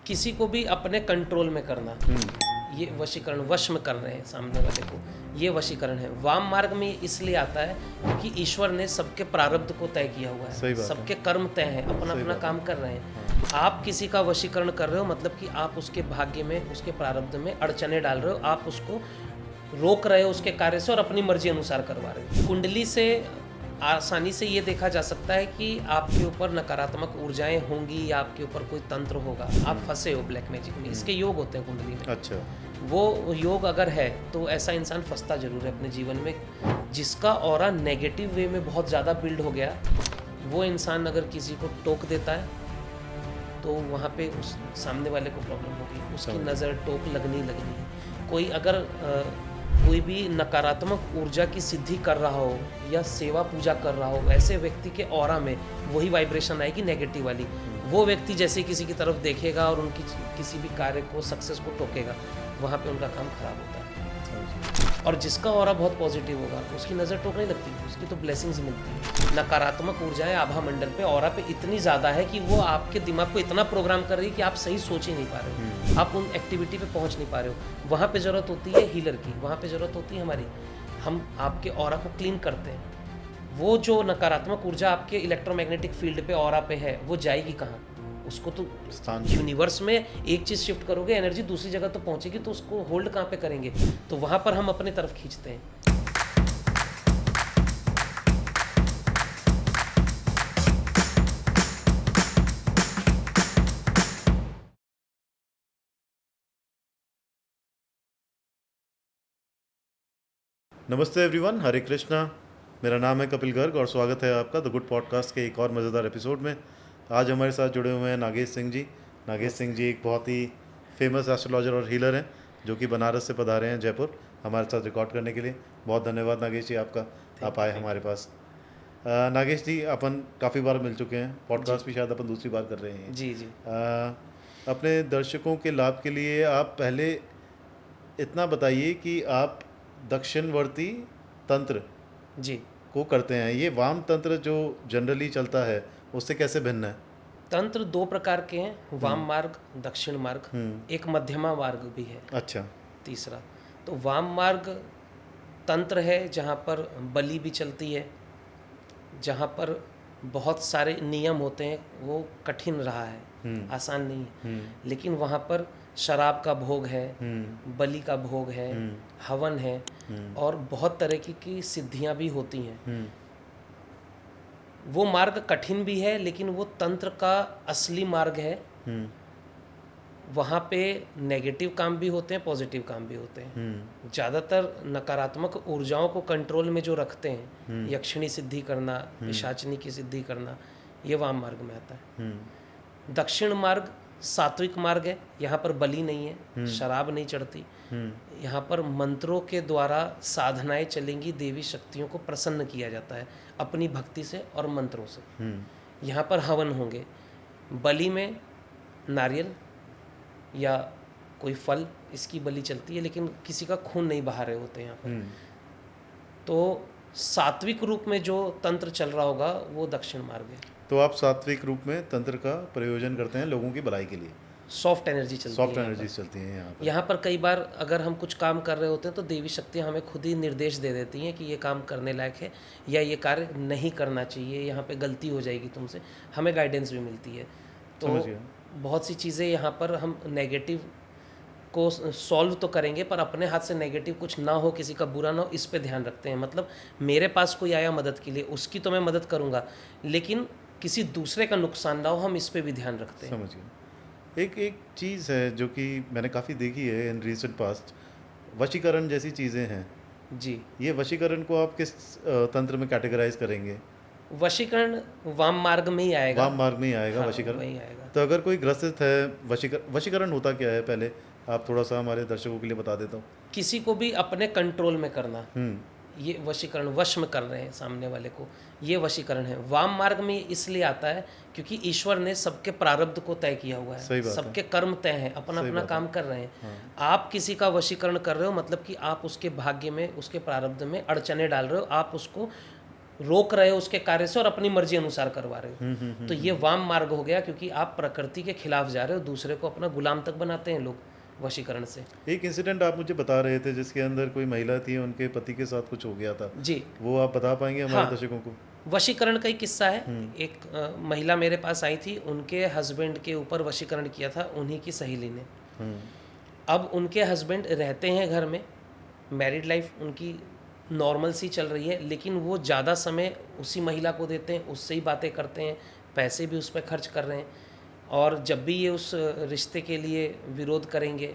किसी को भी अपने कंट्रोल में करना, ये वशीकरण, वश में कर रहे हैं सामने वाले को, ये वशीकरण है। वाम मार्ग में इसलिए आता है क्योंकि ईश्वर ने सबके प्रारब्ध को तय किया हुआ है, सबके कर्म तय हैं, अपना अपना काम कर रहे हैं। आप किसी का वशीकरण कर रहे हो मतलब कि आप उसके भाग्य में, उसके प्रारब्ध में अड़चने डाल रहे हो, आप उसको रोक रहे हो उसके कार्य से और अपनी मर्जी अनुसार करवा रहे हो। कुंडली से आसानी से ये देखा जा सकता है कि आपके ऊपर नकारात्मक ऊर्जाएं होंगी या आपके ऊपर कोई तंत्र होगा, आप फंसे हो ब्लैक मैजिक में। इसके योग होते हैं कुंडली में। अच्छा, वो योग अगर है तो ऐसा इंसान फंसता जरूर है अपने जीवन में। जिसका ऑरा नेगेटिव वे में बहुत ज़्यादा बिल्ड हो गया, वो इंसान अगर किसी को टोक देता है तो वहाँ पे उस सामने वाले को प्रॉब्लम होगी, उसकी नज़र टोक लगनी है। कोई अगर कोई भी नकारात्मक ऊर्जा की सिद्धि कर रहा हो या सेवा पूजा कर रहा हो, ऐसे व्यक्ति के ऑरा में वही वाइब्रेशन आएगी नेगेटिव वाली। वो व्यक्ति जैसे किसी की तरफ देखेगा और उनकी किसी भी कार्य को, सक्सेस को टोकेगा, वहाँ पे उनका काम खराब होता है। और जिसका ऑरा बहुत पॉजिटिव होगा उसकी नज़र टोक नहीं लगती, उसकी तो ब्लेसिंग्स मिलती है। नकारात्मक ऊर्जाएं आभा मंडल पे, ऑरा पे इतनी ज़्यादा है कि वो आपके दिमाग को इतना प्रोग्राम कर रही है कि आप सही सोच ही नहीं पा रहे हो, आप उन एक्टिविटी पे पहुंच नहीं पा रहे हो। वहाँ पे ज़रूरत होती है हीलर की, वहाँ पे ज़रूरत होती है हमारी। हम आपके ऑरा को क्लीन करते हैं। वो जो नकारात्मक ऊर्जा आपके इलेक्ट्रोमैग्नेटिक फील्ड पे, ऑरा पे है, वो जाएगी कहाँ? उसको तो यूनिवर्स में एक चीज़ शिफ्ट करोगे, एनर्जी दूसरी जगह तो पहुंचेगी, तो उसको होल्ड कहाँ पे करेंगे? तो वहाँ पर हम अपने तरफ खींचते हैं। नमस्ते एवरीवन, हरे कृष्णा। मेरा नाम है कपिल गर्ग और स्वागत है आपका द गुड पॉडकास्ट के एक और मज़ेदार एपिसोड में। आज हमारे साथ जुड़े हुए हैं नागेश सिंह जी। नागेश सिंह जी एक बहुत ही फेमस एस्ट्रोलॉजर और हीलर हैं जो कि बनारस से पधारे हैं जयपुर हमारे साथ रिकॉर्ड करने के लिए। बहुत धन्यवाद नागेश जी आपका, आप आए हमारे पास। नागेश जी, अपन काफ़ी बार मिल चुके हैं, पॉडकास्ट भी शायद अपन दूसरी बार कर रहे हैं। जी जी। अपने दर्शकों के लाभ के लिए आप पहले इतना बताइए कि आप दक्षिणवर्ती तंत्र जी को करते हैं। ये वाम तंत्र जो जनरली चलता है उससे कैसे भिन्न है? तंत्र दो प्रकार के हैं, वाम मार्ग, दक्षिण मार्ग, एक मध्यमा मार्ग भी है। अच्छा। तीसरा तो वाम मार्ग तंत्र है जहाँ पर बलि भी चलती है, जहाँ पर बहुत सारे नियम होते हैं, वो कठिन रहा है, आसान नहीं है। लेकिन वहाँ पर शराब का भोग है, बलि का भोग है, हवन है, और बहुत तरह की सिद्धियाँ भी होती हैं। वो मार्ग कठिन भी है लेकिन वो तंत्र का असली मार्ग है। वहाँ पे नेगेटिव काम भी होते हैं, पॉजिटिव काम भी होते हैं। ज़्यादातर नकारात्मक ऊर्जाओं को कंट्रोल में जो रखते हैं, यक्षिणी सिद्धि करना, पिशाचिनी की सिद्धि करना, ये वाम मार्ग में आता है। दक्षिण मार्ग सात्विक मार्ग है, यहाँ पर बलि नहीं है, शराब नहीं चढ़ती, यहाँ पर मंत्रों के द्वारा साधनाएं चलेंगी, देवी शक्तियों को प्रसन्न किया जाता है अपनी भक्ति से और मंत्रों से। यहाँ पर हवन होंगे, बलि में नारियल या कोई फल, इसकी बलि चलती है, लेकिन किसी का खून नहीं बहा रहे होते यहाँ पर। तो सात्विक रूप में जो तंत्र चल रहा होगा वो दक्षिण मार्ग है। तो आप सात्विक रूप में तंत्र का प्रयोजन करते हैं लोगों की भलाई के लिए। सॉफ्ट एनर्जी चलती है, सॉफ्ट एनर्जी चलती है यहाँ पर। यहाँ पर कई बार अगर हम कुछ काम कर रहे होते हैं तो देवी शक्तियाँ हमें खुद ही निर्देश दे देती हैं कि ये काम करने लायक है या ये कार्य नहीं करना चाहिए, यहाँ पे गलती हो जाएगी तुमसे, हमें गाइडेंस भी मिलती है। तो बहुत सी चीज़ें यहाँ पर हम नेगेटिव को सॉल्व तो करेंगे पर अपने हाथ से नेगेटिव कुछ ना हो, किसी का बुरा ना हो, इस पे ध्यान रखते हैं। मतलब मेरे पास कोई आया मदद के लिए, उसकी तो मैं मदद करूँगा, लेकिन किसी दूसरे का नुकसान ना हो, हम इस पे भी ध्यान रखते हैं। समझिए। एक चीज़ है जो कि मैंने काफ़ी देखी है इन रीसेंट पास्ट, वशीकरण जैसी चीज़ें हैं जी। ये वशीकरण को आप किस तंत्र में कैटेगराइज करेंगे? वशीकरण वाम मार्ग में ही आएगा। वाम मार्ग में ही आएगा। हाँ, वशीकरण वही आएगा। तो अगर कोई ग्रसित है, वशीकरण होता क्या है, पहले आप थोड़ा सा हमारे दर्शकों के लिए बता देता हूँ। किसी को भी अपने कंट्रोल में करना, ये वशीकरण, वश में कर रहे हैं सामने वाले को, ये वशीकरण है। वाम मार्ग में इसलिए आता है क्योंकि ईश्वर ने सबके प्रारब्ध को तय किया हुआ है, सबके कर्म तय हैं, अपना अपना काम कर रहे हैं। आप किसी का वशीकरण कर रहे हो मतलब कि आप उसके भाग्य में, उसके प्रारब्ध में अड़चने डाल रहे हो, आप उसको रोक रहे हो उसके कार्य से और अपनी मर्जी अनुसार करवा रहे हो। तो ये वाम मार्ग हो गया, क्योंकि आप प्रकृति के खिलाफ जा रहे हो, दूसरे को अपना गुलाम तक बनाते हैं लोग वशीकरण से। एक इंसिडेंट आप मुझे बता रहे थे जिसके अंदर कोई महिला थी, उनके पति के साथ कुछ हो गया था जी, वो आप बता पाएंगे हमारे हाँ। दर्शकों को? वशीकरण का ही किस्सा है। एक महिला मेरे पास आई थी, उनके हस्बैंड के ऊपर वशीकरण किया था उन्हीं की सहेली ने। अब उनके हस्बैंड रहते हैं घर में, मैरिड लाइफ उनकी नॉर्मल सी चल रही है, लेकिन वो ज़्यादा समय उसी महिला को देते हैं, उससे ही बातें करते हैं, पैसे भी उस पर खर्च कर रहे हैं। और जब भी ये उस रिश्ते के लिए विरोध करेंगे,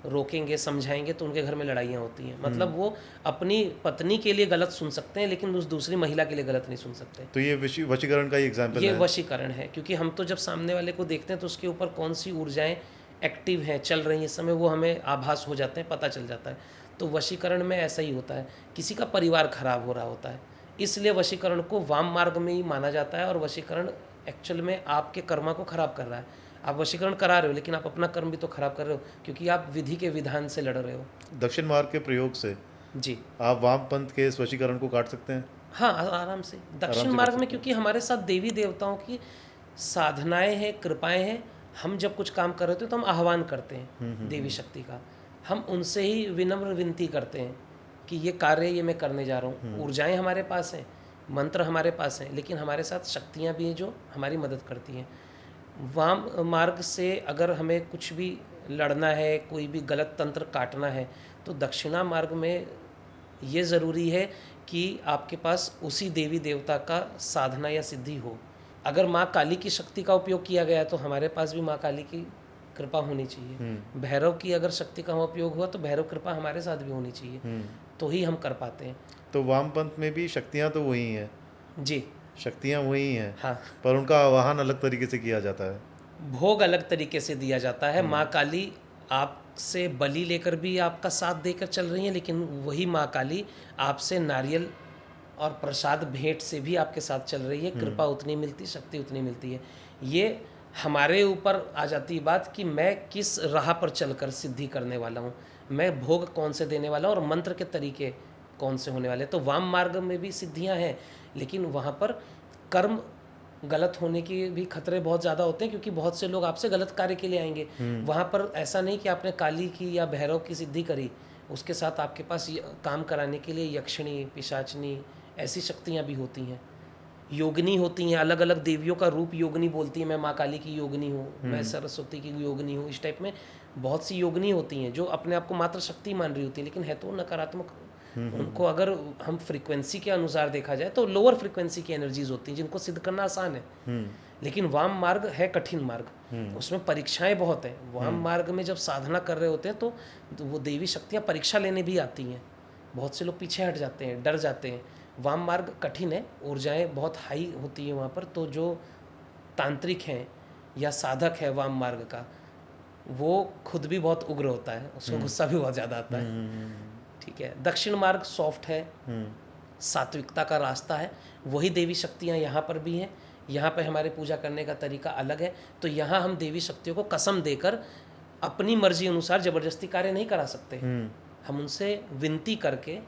रोकेंगे, समझाएंगे, तो उनके घर में लड़ाइयाँ होती हैं। मतलब वो अपनी पत्नी के लिए गलत सुन सकते हैं, लेकिन उस दूसरी महिला के लिए गलत नहीं सुन सकते। तो ये वशीकरण का ही एग्जाम्पल ये है। वशीकरण है, क्योंकि हम तो जब सामने वाले को देखते हैं तो उसके ऊपर कौन सी ऊर्जाएं एक्टिव हैं, चल रही हैं इस समय, वो हमें आभास हो जाते हैं, पता चल जाता है। तो वशीकरण में ऐसा ही होता है, किसी का परिवार खराब हो रहा होता है, इसलिए वशीकरण को वाम मार्ग में ही माना जाता है। और वशीकरण एक्चुअल में आपके कर्मा को खराब कर रहा है। आप वशीकरण करा रहे हो, लेकिन आप अपना कर्म भी तो खराब कर रहे हो, क्योंकि आप विधि के विधान से लड़ रहे हो। दक्षिण मार्ग के प्रयोग से जी, आप वाम पंथ के इस वशीकरण को काट सकते हैं। हाँ, आराम से दक्षिण से मार्ग कर में, सकते क्योंकि हमारे साथ देवी देवताओं की साधनाएं हैं, कृपाएं हैं। हम जब कुछ काम कर रहे होते हैं तो हम आह्वान करते हैं देवी शक्ति का, हम उनसे ही विनम्र विनती करते हैं कि ये कार्य ये मैं करने जा रहा हूँ। ऊर्जाएं हमारे पास हैं, मंत्र हमारे पास हैं, लेकिन हमारे साथ शक्तियाँ भी हैं जो हमारी मदद करती हैं। वाम मार्ग से अगर हमें कुछ भी लड़ना है, कोई भी गलत तंत्र काटना है, तो दक्षिणा मार्ग में ये ज़रूरी है कि आपके पास उसी देवी देवता का साधना या सिद्धि हो। अगर माँ काली की शक्ति का उपयोग किया गया है तो हमारे पास भी माँ काली की कृपा होनी चाहिए। भैरव की अगर शक्ति का उपयोग हुआ तो भैरव कृपा हमारे साथ भी होनी चाहिए, तो ही हम कर पाते हैं। तो वाम पंथ में भी शक्तियाँ तो वही हैं। जी, शक्तियाँ वही हैं, हाँ। पर उनका आवाहन अलग तरीके से किया जाता है। भोग अलग तरीके से दिया जाता है। माँ काली आपसे बलि लेकर भी आपका साथ देकर चल रही हैं, लेकिन वही माँ काली आपसे नारियल और प्रसाद भेंट से भी आपके साथ चल रही है। कृपा उतनी मिलती, शक्ति उतनी मिलती है। ये हमारे ऊपर आ जाती है बात कि मैं किस राह पर चलकर सिद्धि करने वाला हूँ, मैं भोग कौन से देने वाला हूँ और मंत्र के तरीके कौन से होने वाले। तो वाम मार्ग में भी सिद्धियाँ हैं, लेकिन वहाँ पर कर्म गलत होने के भी खतरे बहुत ज़्यादा होते हैं, क्योंकि बहुत से लोग आपसे गलत कार्य के लिए आएंगे। वहाँ पर ऐसा नहीं कि आपने काली की या भैरव की सिद्धि करी, उसके साथ आपके पास काम कराने के लिए यक्षिणी, पिशाचनी, ऐसी शक्तियाँ भी होती हैं। योगिनी होती हैं, अलग अलग देवियों का रूप योगिनी बोलती है। मैं माँ काली की योगिनी हूँ, मैं सरस्वती की योगिनी हूँ। इस टाइप में बहुत सी योगिनी होती हैं जो अपने आप को मात्र शक्ति मान रही होती है, लेकिन है तो नकारात्मक। उनको अगर हम फ्रीक्वेंसी के अनुसार देखा जाए तो लोअर फ्रीक्वेंसी की एनर्जीज होती हैं जिनको सिद्ध करना आसान है। लेकिन वाम मार्ग है कठिन मार्ग, उसमें परीक्षाएं बहुत हैं। वाम मार्ग में जब साधना कर रहे होते हैं तो वो देवी शक्तियाँ परीक्षा लेने भी आती हैं। बहुत से लोग पीछे हट जाते हैं, डर जाते हैं। वाम मार्ग कठिन है, ऊर्जाएं बहुत हाई होती हैं वहाँ पर। तो जो तांत्रिक हैं या साधक है वाम मार्ग का, वो खुद भी बहुत उग्र होता है, उसको गुस्सा भी बहुत ज़्यादा आता है। ठीक है, दक्षिण मार्ग सॉफ्ट है, सात्विकता का रास्ता है। वही देवी शक्तियाँ यहाँ पर भी हैं। यहाँ पर हमारे पूजा करने का तरीका अलग है। तो यहाँ हम देवी शक्तियों को कसम देकर अपनी मर्जी अनुसार ज़बरदस्ती कार्य नहीं करा सकते। हम उनसे विनती करके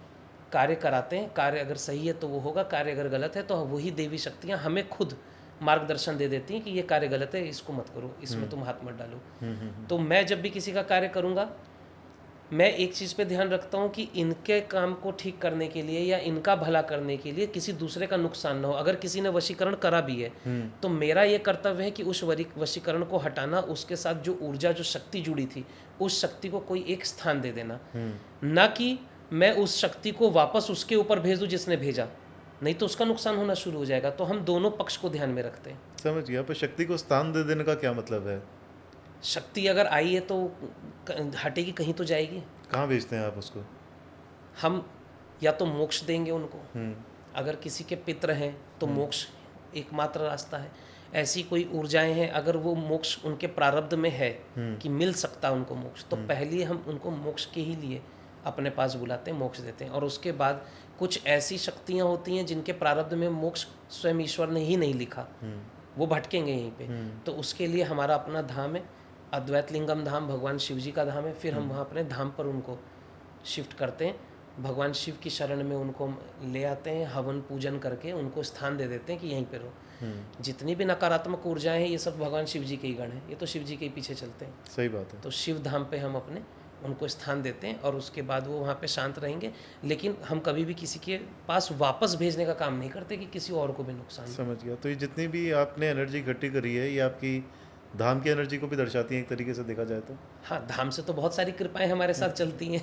कार्य कराते हैं। कार्य अगर सही है तो वो होगा, कार्य अगर गलत है तो वही देवी शक्तियाँ हमें खुद मार्गदर्शन दे देती हैं कि ये कार्य गलत है, इसको मत करो, इसमें तुम हाथ मत डालो। तो मैं जब भी किसी का कार्य करूँगा, मैं एक चीज़ पे ध्यान रखता हूँ कि इनके काम को ठीक करने के लिए या इनका भला करने के लिए किसी दूसरे का नुकसान ना हो। अगर किसी ने वशीकरण करा भी है तो मेरा ये कर्तव्य है कि उस वशीकरण को हटाना, उसके साथ जो ऊर्जा, जो शक्ति जुड़ी थी, उस शक्ति को कोई एक स्थान दे देना, ना कि मैं उस शक्ति को वापस उसके ऊपर भेज दूँ जिसने भेजा, नहीं तो उसका नुकसान होना शुरू हो जाएगा। तो हम दोनों पक्ष को ध्यान में रखते हैं। समझ गया। पर शक्ति को स्थान दे देने का क्या मतलब है? शक्ति अगर आई है तो हटेगी, कहीं तो जाएगी। कहाँ भेजते हैं आप उसको? हम या तो मोक्ष देंगे उनको, अगर किसी के पितर हैं तो मोक्ष एकमात्र रास्ता है। ऐसी कोई ऊर्जाएं हैं, अगर वो मोक्ष उनके प्रारब्ध में है कि मिल सकता है उनको मोक्ष, तो पहले हम उनको मोक्ष के ही लिए अपने पास बुलाते हैं, मोक्ष देते हैं। और उसके बाद कुछ ऐसी शक्तियाँ होती हैं जिनके प्रारब्ध में मोक्ष स्वयं ईश्वर ने ही नहीं लिखा, वो भटकेंगे यहीं पे। तो उसके लिए हमारा अपना धाम है, अद्वैत लिंगम धाम, भगवान शिव जी का धाम है। फिर हम वहाँ अपने धाम पर उनको शिफ्ट करते हैं भगवान शिव की शरण में उनको ले आते हैं, हवन पूजन करके उनको स्थान दे देते हैं कि यहीं पे रहो। जितनी भी नकारात्मक ऊर्जाएं हैं ये सब भगवान शिव जी के ही गण हैं, ये तो शिव जी के ही पीछे चलते हैं। सही बात है। तो शिव धाम पे हम अपने उनको स्थान देते हैं और उसके बाद वो वहाँ पे शांत रहेंगे। लेकिन हम कभी भी किसी के पास वापस भेजने का काम नहीं करते कि किसी और को भी नुकसान हो। समझ गया। तो ये जितनी भी आपने एनर्जी इकट्ठी करी है ये आपकी धाम की एनर्जी को भी दर्शाती है एक तरीके से देखा जाए तो। हाँ, धाम से तो बहुत सारी कृपाएं हमारे साथ चलती हैं।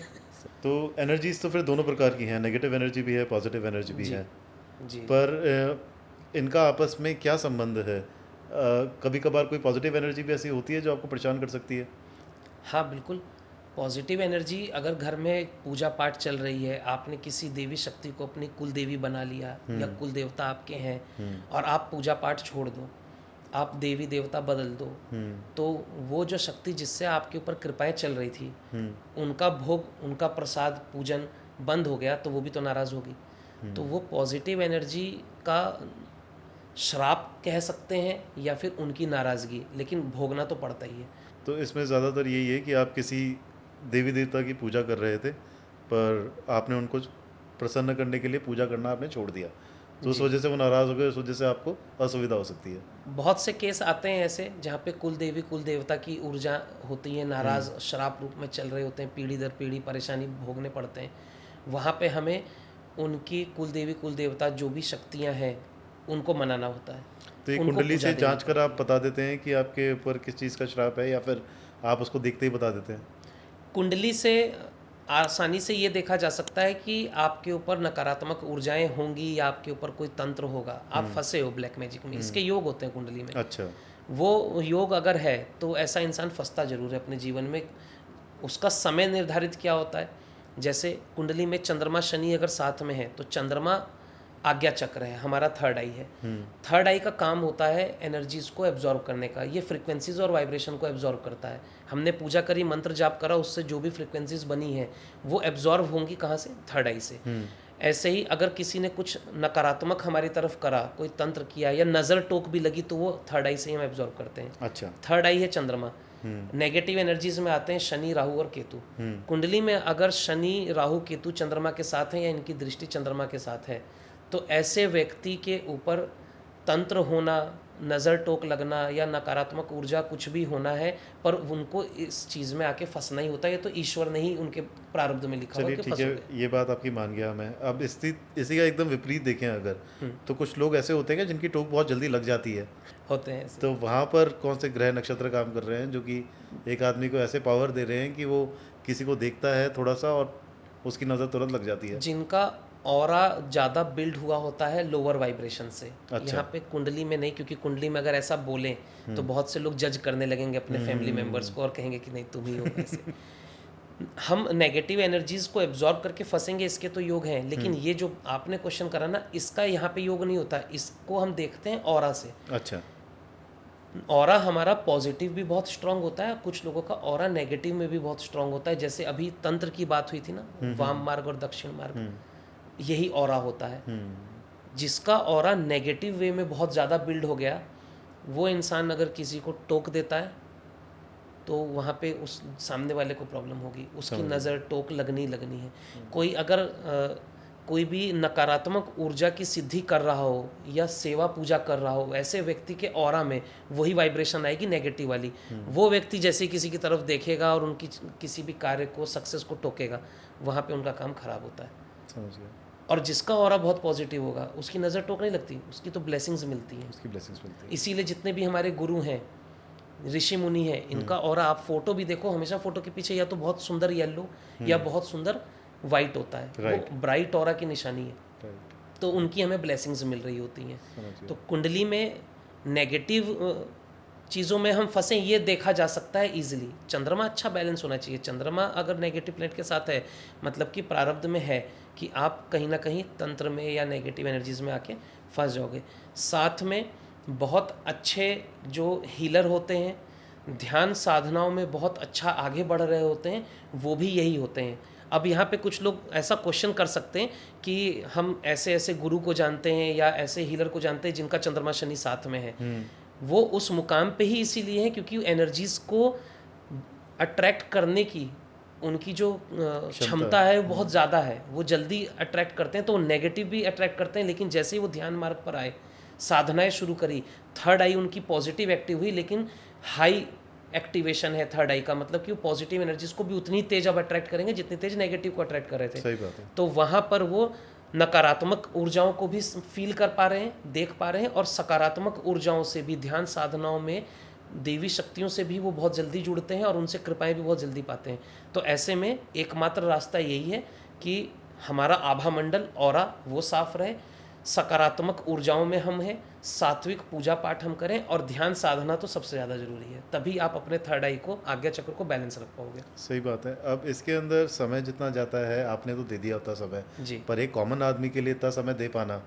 तो एनर्जीज तो फिर दोनों प्रकार की हैं, नेगेटिव एनर्जी भी है, पॉजिटिव एनर्जी भी जी, है। जी। पर इनका आपस में क्या संबंध है? कभी कभार कोई पॉजिटिव एनर्जी भी ऐसी होती है जो आपको परेशान कर सकती है? हाँ, बिल्कुल। पॉजिटिव एनर्जी अगर घर में पूजा पाठ चल रही है, आपने किसी देवी शक्ति को अपनी कुल देवी बना लिया या कुल देवता आपके हैं और आप पूजा पाठ छोड़ दो, आप देवी देवता बदल दो, तो वो जो शक्ति जिससे आपके ऊपर कृपाएं चल रही थी, उनका भोग, उनका प्रसाद पूजन बंद हो गया तो वो भी तो नाराज़ होगी। तो वो पॉजिटिव एनर्जी का श्राप कह सकते हैं या फिर उनकी नाराज़गी, लेकिन भोगना तो पड़ता ही है। तो इसमें ज़्यादातर यही है कि आप किसी देवी देवता की पूजा कर रहे थे पर आपने उनको प्रसन्न करने के लिए पूजा करना आपने छोड़ दिया, तो उस वजह से वो नाराज़ हो गए, उस वजह से आपको असुविधा हो सकती है। बहुत से केस आते हैं ऐसे जहाँ पे कुल देवी कुल देवता की ऊर्जा होती है नाराज़, श्राप रूप में चल रहे होते हैं, पीढ़ी दर पीढ़ी परेशानी भोगने पड़ते हैं। वहाँ पे हमें उनकी कुल देवी कुल देवता जो भी शक्तियाँ हैं उनको मनाना होता है। तो ये उनको कुंडली पूजा से देनी जांच कर आप बता देते हैं कि आपके ऊपर किस चीज़ का श्राप है या फिर आप उसको देखते ही बता देते हैं? कुंडली से आसानी से ये देखा जा सकता है कि आपके ऊपर नकारात्मक ऊर्जाएं होंगी या आपके ऊपर कोई तंत्र होगा, आप फंसे हो ब्लैक मैजिक में। इसके योग होते हैं कुंडली में। अच्छा। वो योग अगर है तो ऐसा इंसान फंसता जरूर है अपने जीवन में। उसका समय निर्धारित क्या होता है, जैसे कुंडली में चंद्रमा शनि अगर साथ में है तो चंद्रमा आज्ञा चक्र है, हमारा थर्ड आई है। थर्ड आई का काम होता है एनर्जीज को एब्जॉर्ब करने का, ये फ्रिक्वेंसीज और वाइब्रेशन को एब्जॉर्ब करता है। हमने पूजा करी, मंत्र जाप करा, उससे जो भी फ्रिक्वेंसीज बनी है वो एब्जॉर्ब होंगी कहाँ से? थर्ड आई से। ऐसे ही अगर किसी ने कुछ नकारात्मक हमारी तरफ करा, कोई तंत्र किया या नज़र टोक भी लगी तो वो थर्ड आई से ही हम एब्जॉर्ब करते हैं। अच्छा। थर्ड आई है चंद्रमा। नेगेटिव एनर्जीज में आते हैं शनि राहु और केतु। कुंडली में अगर शनि राहु केतु चंद्रमा के साथ है या इनकी दृष्टि चंद्रमा के साथ है तो ऐसे व्यक्ति के ऊपर तंत्र होना, नज़र टोक लगना या नकारात्मक ऊर्जा कुछ भी होना है, पर उनको इस चीज़ में आके फंसना ही होता है। ये तो ईश्वर ने ही उनके प्रारब्ध में लिखा हुआ चलिए कि ठीक है, फंसोगे। ये बात आपकी मान गया मैं। अब इसी का एकदम विपरीत देखें अगर, तो कुछ लोग ऐसे होते हैं कि जिनकी टोक बहुत जल्दी लग जाती है, होते हैं ऐसे। तो वहाँ पर कौन से ग्रह नक्षत्र काम कर रहे हैं जो कि एक आदमी को ऐसे पावर दे रहे हैं कि वो किसी को देखता है थोड़ा सा और उसकी नज़र तुरंत लग जाती है? जिनका ऑरा ज़्यादा बिल्ड हुआ होता है लोअर वाइब्रेशन से। अच्छा। यहाँ पे कुंडली में नहीं, क्योंकि कुंडली में अगर ऐसा बोलें तो बहुत से लोग जज करने लगेंगे अपने फैमिली मेम्बर्स को और कहेंगे कि नहीं तुम ही हो ऐसे। हम नेगेटिव एनर्जीज को एब्जॉर्ब करके फंसेंगे, इसके तो योग हैं, लेकिन ये जो आपने क्वेश्चन करा ना, इसका यहाँ पे योग नहीं होता। इसको हम देखते हैं ऑरा से। अच्छा। ऑरा हमारा पॉजिटिव भी बहुत स्ट्रांग होता है, कुछ लोगों का ऑरा नेगेटिव में भी बहुत स्ट्रांग होता है। जैसे अभी तंत्र की बात हुई थी ना, वाम मार्ग और दक्षिण मार्ग, यही ऑरा होता है। जिसका ऑरा नेगेटिव वे में बहुत ज़्यादा बिल्ड हो गया, वो इंसान अगर किसी को टोक देता है तो वहाँ पे उस सामने वाले को प्रॉब्लम होगी, उसकी नज़र टोक लगनी है। कोई अगर कोई भी नकारात्मक ऊर्जा की सिद्धि कर रहा हो या सेवा पूजा कर रहा हो, ऐसे व्यक्ति के ऑरा में वही वाइब्रेशन आएगी नेगेटिव वाली। वो व्यक्ति जैसे किसी की तरफ देखेगा और उनकी किसी भी कार्य को, सक्सेस को टोकेगा, वहाँ पे उनका काम खराब होता है। समझ गया। और जिसका ऑरा बहुत पॉजिटिव होगा उसकी नज़र टोक नहीं लगती, उसकी तो ब्लेसिंग्स मिलती हैं। उसकी ब्लेसिंग्स मिलती है। इसीलिए जितने भी हमारे गुरु हैं, ऋषि मुनि हैं, इनका ऑरा आप फोटो भी देखो, हमेशा फोटो के पीछे या तो बहुत सुंदर येलो या बहुत सुंदर वाइट होता है, वो ब्राइट ऑरा की निशानी है। राइट। तो उनकी हमें ब्लेसिंग्स मिल रही होती हैं। समझ गया। तो कुंडली में नेगेटिव चीज़ों में हम फंसे, ये देखा जा सकता है इजीली। चंद्रमा अच्छा बैलेंस होना चाहिए। चंद्रमा अगर नेगेटिव प्लेनेट के साथ है, मतलब कि प्रारब्ध में है कि आप कहीं ना कहीं तंत्र में या नेगेटिव एनर्जीज में आके फंस जाओगे। साथ में बहुत अच्छे जो हीलर होते हैं, ध्यान साधनाओं में बहुत अच्छा आगे बढ़ रहे होते हैं, वो भी यही होते हैं। अब यहाँ पे कुछ लोग ऐसा क्वेश्चन कर सकते हैं कि हम ऐसे ऐसे गुरु को जानते हैं या ऐसे हीलर को जानते हैं जिनका चंद्रमा शनि साथ में है। वो उस मुकाम पे ही इसीलिए है क्योंकि एनर्जीज को अट्रैक्ट करने की उनकी जो क्षमता है वो बहुत ज़्यादा है, वो जल्दी अट्रैक्ट करते हैं, तो वो नेगेटिव भी अट्रैक्ट करते हैं। लेकिन जैसे ही वो ध्यान मार्ग पर आए, साधनाएं शुरू करी, थर्ड आई उनकी पॉजिटिव एक्टिव हुई, लेकिन हाई एक्टिवेशन है थर्ड आई का, मतलब कि वो पॉजिटिव एनर्जीज को भी उतनी तेज अब अट्रैक्ट करेंगे जितनी तेज नेगेटिव को अट्रैक्ट कर रहे थे। सही बात है। तो वहाँ पर वो नकारात्मक ऊर्जाओं को भी फील कर पा रहे हैं, देख पा रहे हैं, और सकारात्मक ऊर्जाओं से भी, ध्यान साधनाओं में देवी शक्तियों से भी वो बहुत जल्दी जुड़ते हैं और उनसे कृपाएं भी बहुत जल्दी पाते हैं। तो ऐसे में एकमात्र रास्ता यही है कि हमारा आभा मंडल ऑरा वो साफ रहे, सकारात्मक ऊर्जाओं में हम हैं, सात्विक पूजा पाठ हम करें, और ध्यान साधना तो सबसे ज़्यादा जरूरी है। तभी आप अपने थर्ड आई को, आज्ञा चक्र को बैलेंस रख पाओगे। सही बात है। अब इसके अंदर समय जितना जाता है, आपने तो दे दिया होता समय जी पर एक कॉमन आदमी के लिए इतना समय दे पाना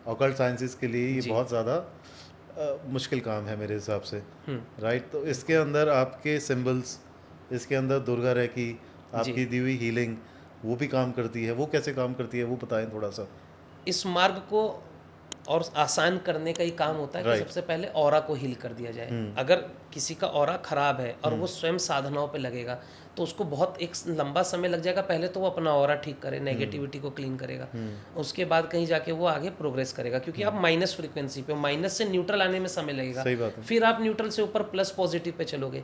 ऑकल्ट साइंसेस के लिए ये जी। बहुत ज़्यादा मुश्किल काम है मेरे हिसाब से, राइट। तो इसके अंदर आपके सिंबल्स, इसके अंदर दुर्गा रेकी, आपकी दी हुई हीलिंग वो भी काम करती है। वो कैसे काम करती है वो बताएं थोड़ा सा। इस मार्ग को और आसान करने का ही काम होता है कि Right. सबसे पहले ऑरा को हील कर दिया जाए। अगर किसी का ऑरा खराब है और वो स्वयं साधनाओं पे लगेगा, तो उसको बहुत एक लंबा समय लग जाएगा। पहले तो वो अपना ऑरा ठीक करे, नेगेटिविटी को क्लीन करेगा, उसके बाद कहीं जाके वो आगे प्रोग्रेस करेगा, क्योंकि आप माइनस फ्रीक्वेंसी पे, माइनस से न्यूट्रल आने में समय लगेगा। सही बात है। फिर आप न्यूट्रल से ऊपर प्लस पॉजिटिव पे चलोगे।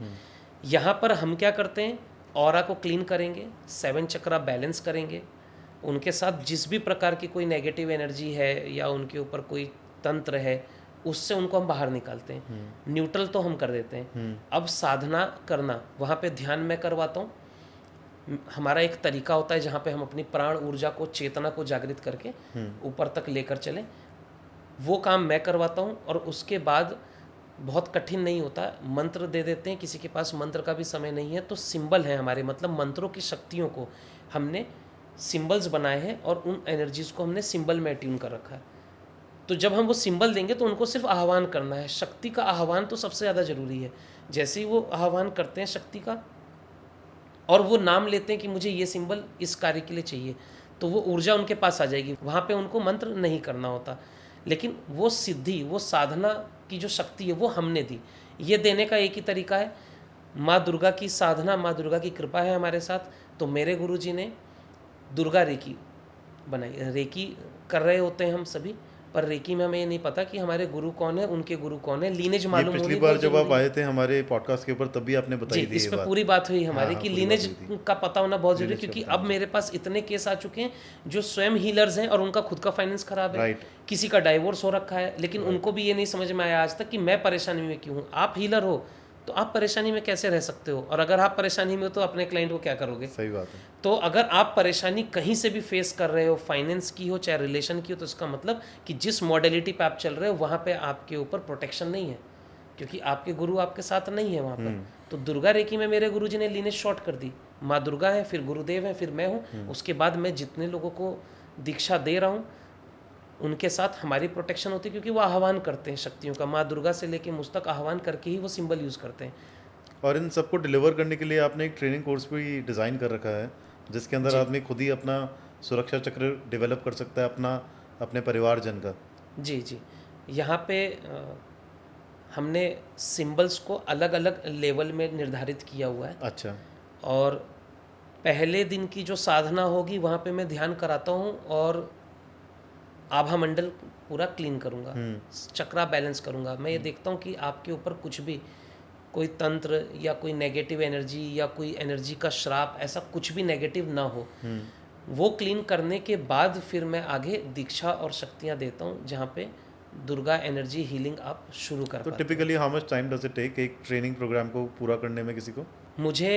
यहाँ पर हम क्या करते हैं, ऑरा को क्लीन करेंगे, 7 चक्रा बैलेंस करेंगे, उनके साथ जिस भी प्रकार की कोई नेगेटिव एनर्जी है या उनके ऊपर कोई तंत्र है, उससे उनको हम बाहर निकालते हैं, न्यूट्रल तो हम कर देते हैं। अब साधना करना, वहाँ पे ध्यान मैं करवाता हूँ। हमारा एक तरीका होता है जहाँ पे हम अपनी प्राण ऊर्जा को, चेतना को जागृत करके ऊपर तक लेकर चलें, वो काम मैं करवाता हूँ। और उसके बाद बहुत कठिन नहीं होता, मंत्र दे देते हैं। किसी के पास मंत्र का भी समय नहीं है तो सिंबल है हमारे, मतलब मंत्रों की शक्तियों को हमने सिंबल्स बनाए हैं और उन एनर्जीज को हमने सिंबल में ट्यून कर रखा है। तो जब हम वो सिंबल देंगे तो उनको सिर्फ आह्वान करना है। शक्ति का आह्वान तो सबसे ज़्यादा जरूरी है। जैसे ही वो आह्वान करते हैं शक्ति का और वो नाम लेते हैं कि मुझे ये सिंबल इस कार्य के लिए चाहिए, तो वो ऊर्जा उनके पास आ जाएगी। वहाँ पे उनको मंत्र नहीं करना होता, लेकिन वो सिद्धि, वो साधना की जो शक्ति है वो हमने दी। ये देने का एक ही तरीका है, माँ दुर्गा की साधना, माँ दुर्गा की कृपा है हमारे साथ। तो मेरे गुरुजी ने दुर्गा रेकी बनाई। रेकी कर रहे होते हैं हम सभी, पर रेकी में हमें ये नहीं पता कि हमारे गुरु कौन है, उनके गुरु कौन है, लीनेज मालूम होनी पिछली बार जब आप आए थे हमारे पॉडकास्ट के ऊपर तब भी आपने बताई थी इस ये पे बात। पूरी बात हुई हमारी कि लीनेज का पता होना बहुत जरूरी है, Lineage का क्योंकि पता अब मेरे पास इतने केस आ चुके हैं जो स्वयं हीलर्स हैं और उनका खुद का फाइनेंस खराब है, Right. किसी का डाइवोर्स हो रखा है, लेकिन उनको भी ये नहीं समझ में आया आज तक कि मैं परेशानी में क्यों हूँ। आप हीलर हो तो आप परेशानी में कैसे रह सकते हो, और अगर आप परेशानी में हो तो अपने क्लाइंट को क्या करोगे। सही बात है। तो अगर आप परेशानी कहीं से भी फेस कर रहे हो, फाइनेंस की हो चाहे रिलेशन की हो, तो इसका मतलब कि जिस मॉडलिटी पे आप चल रहे हो वहाँ पे आपके ऊपर प्रोटेक्शन नहीं है, क्योंकि आपके गुरु आपके साथ नहीं है वहाँ पर। तो दुर्गा रेकी में मेरे गुरुजी ने लीनेज शॉर्ट कर दी। माँ दुर्गा है, फिर गुरुदेव है, फिर मैं हूँ। उसके बाद मैं जितने लोगों को दीक्षा दे रहा हूँ उनके साथ हमारी प्रोटेक्शन होती है, क्योंकि वो आह्वान करते हैं शक्तियों का। माँ दुर्गा से लेके मुझ तक आह्वान करके ही वो सिंबल यूज़ करते हैं। और इन सबको डिलीवर करने के लिए आपने एक ट्रेनिंग कोर्स भी डिज़ाइन कर रखा है, जिसके अंदर आदमी खुद ही अपना सुरक्षा चक्र डेवलप कर सकता है, अपने परिवारजन का। जी जी। यहाँ पे हमने सिंबल्स को अलग अलग लेवल में निर्धारित किया हुआ है। अच्छा। और पहले दिन की जो साधना होगी वहाँ पे मैं ध्यान कराता हूँ और आभा मंडल पूरा क्लीन करूँगा, चक्रा बैलेंस करूँगा। मैं ये देखता हूँ कि आपके ऊपर कुछ भी, कोई तंत्र या कोई नेगेटिव एनर्जी या कोई एनर्जी का श्राप, ऐसा कुछ भी नेगेटिव ना हो। वो क्लीन करने के बाद फिर मैं आगे दीक्षा और शक्तियाँ देता हूँ, जहाँ पे दुर्गा एनर्जी हीलिंग आप शुरू कर तो पाते हैं। Typically how much time does it take एक ट्रेनिंग प्रोग्राम को पूरा करने में किसी को? मुझे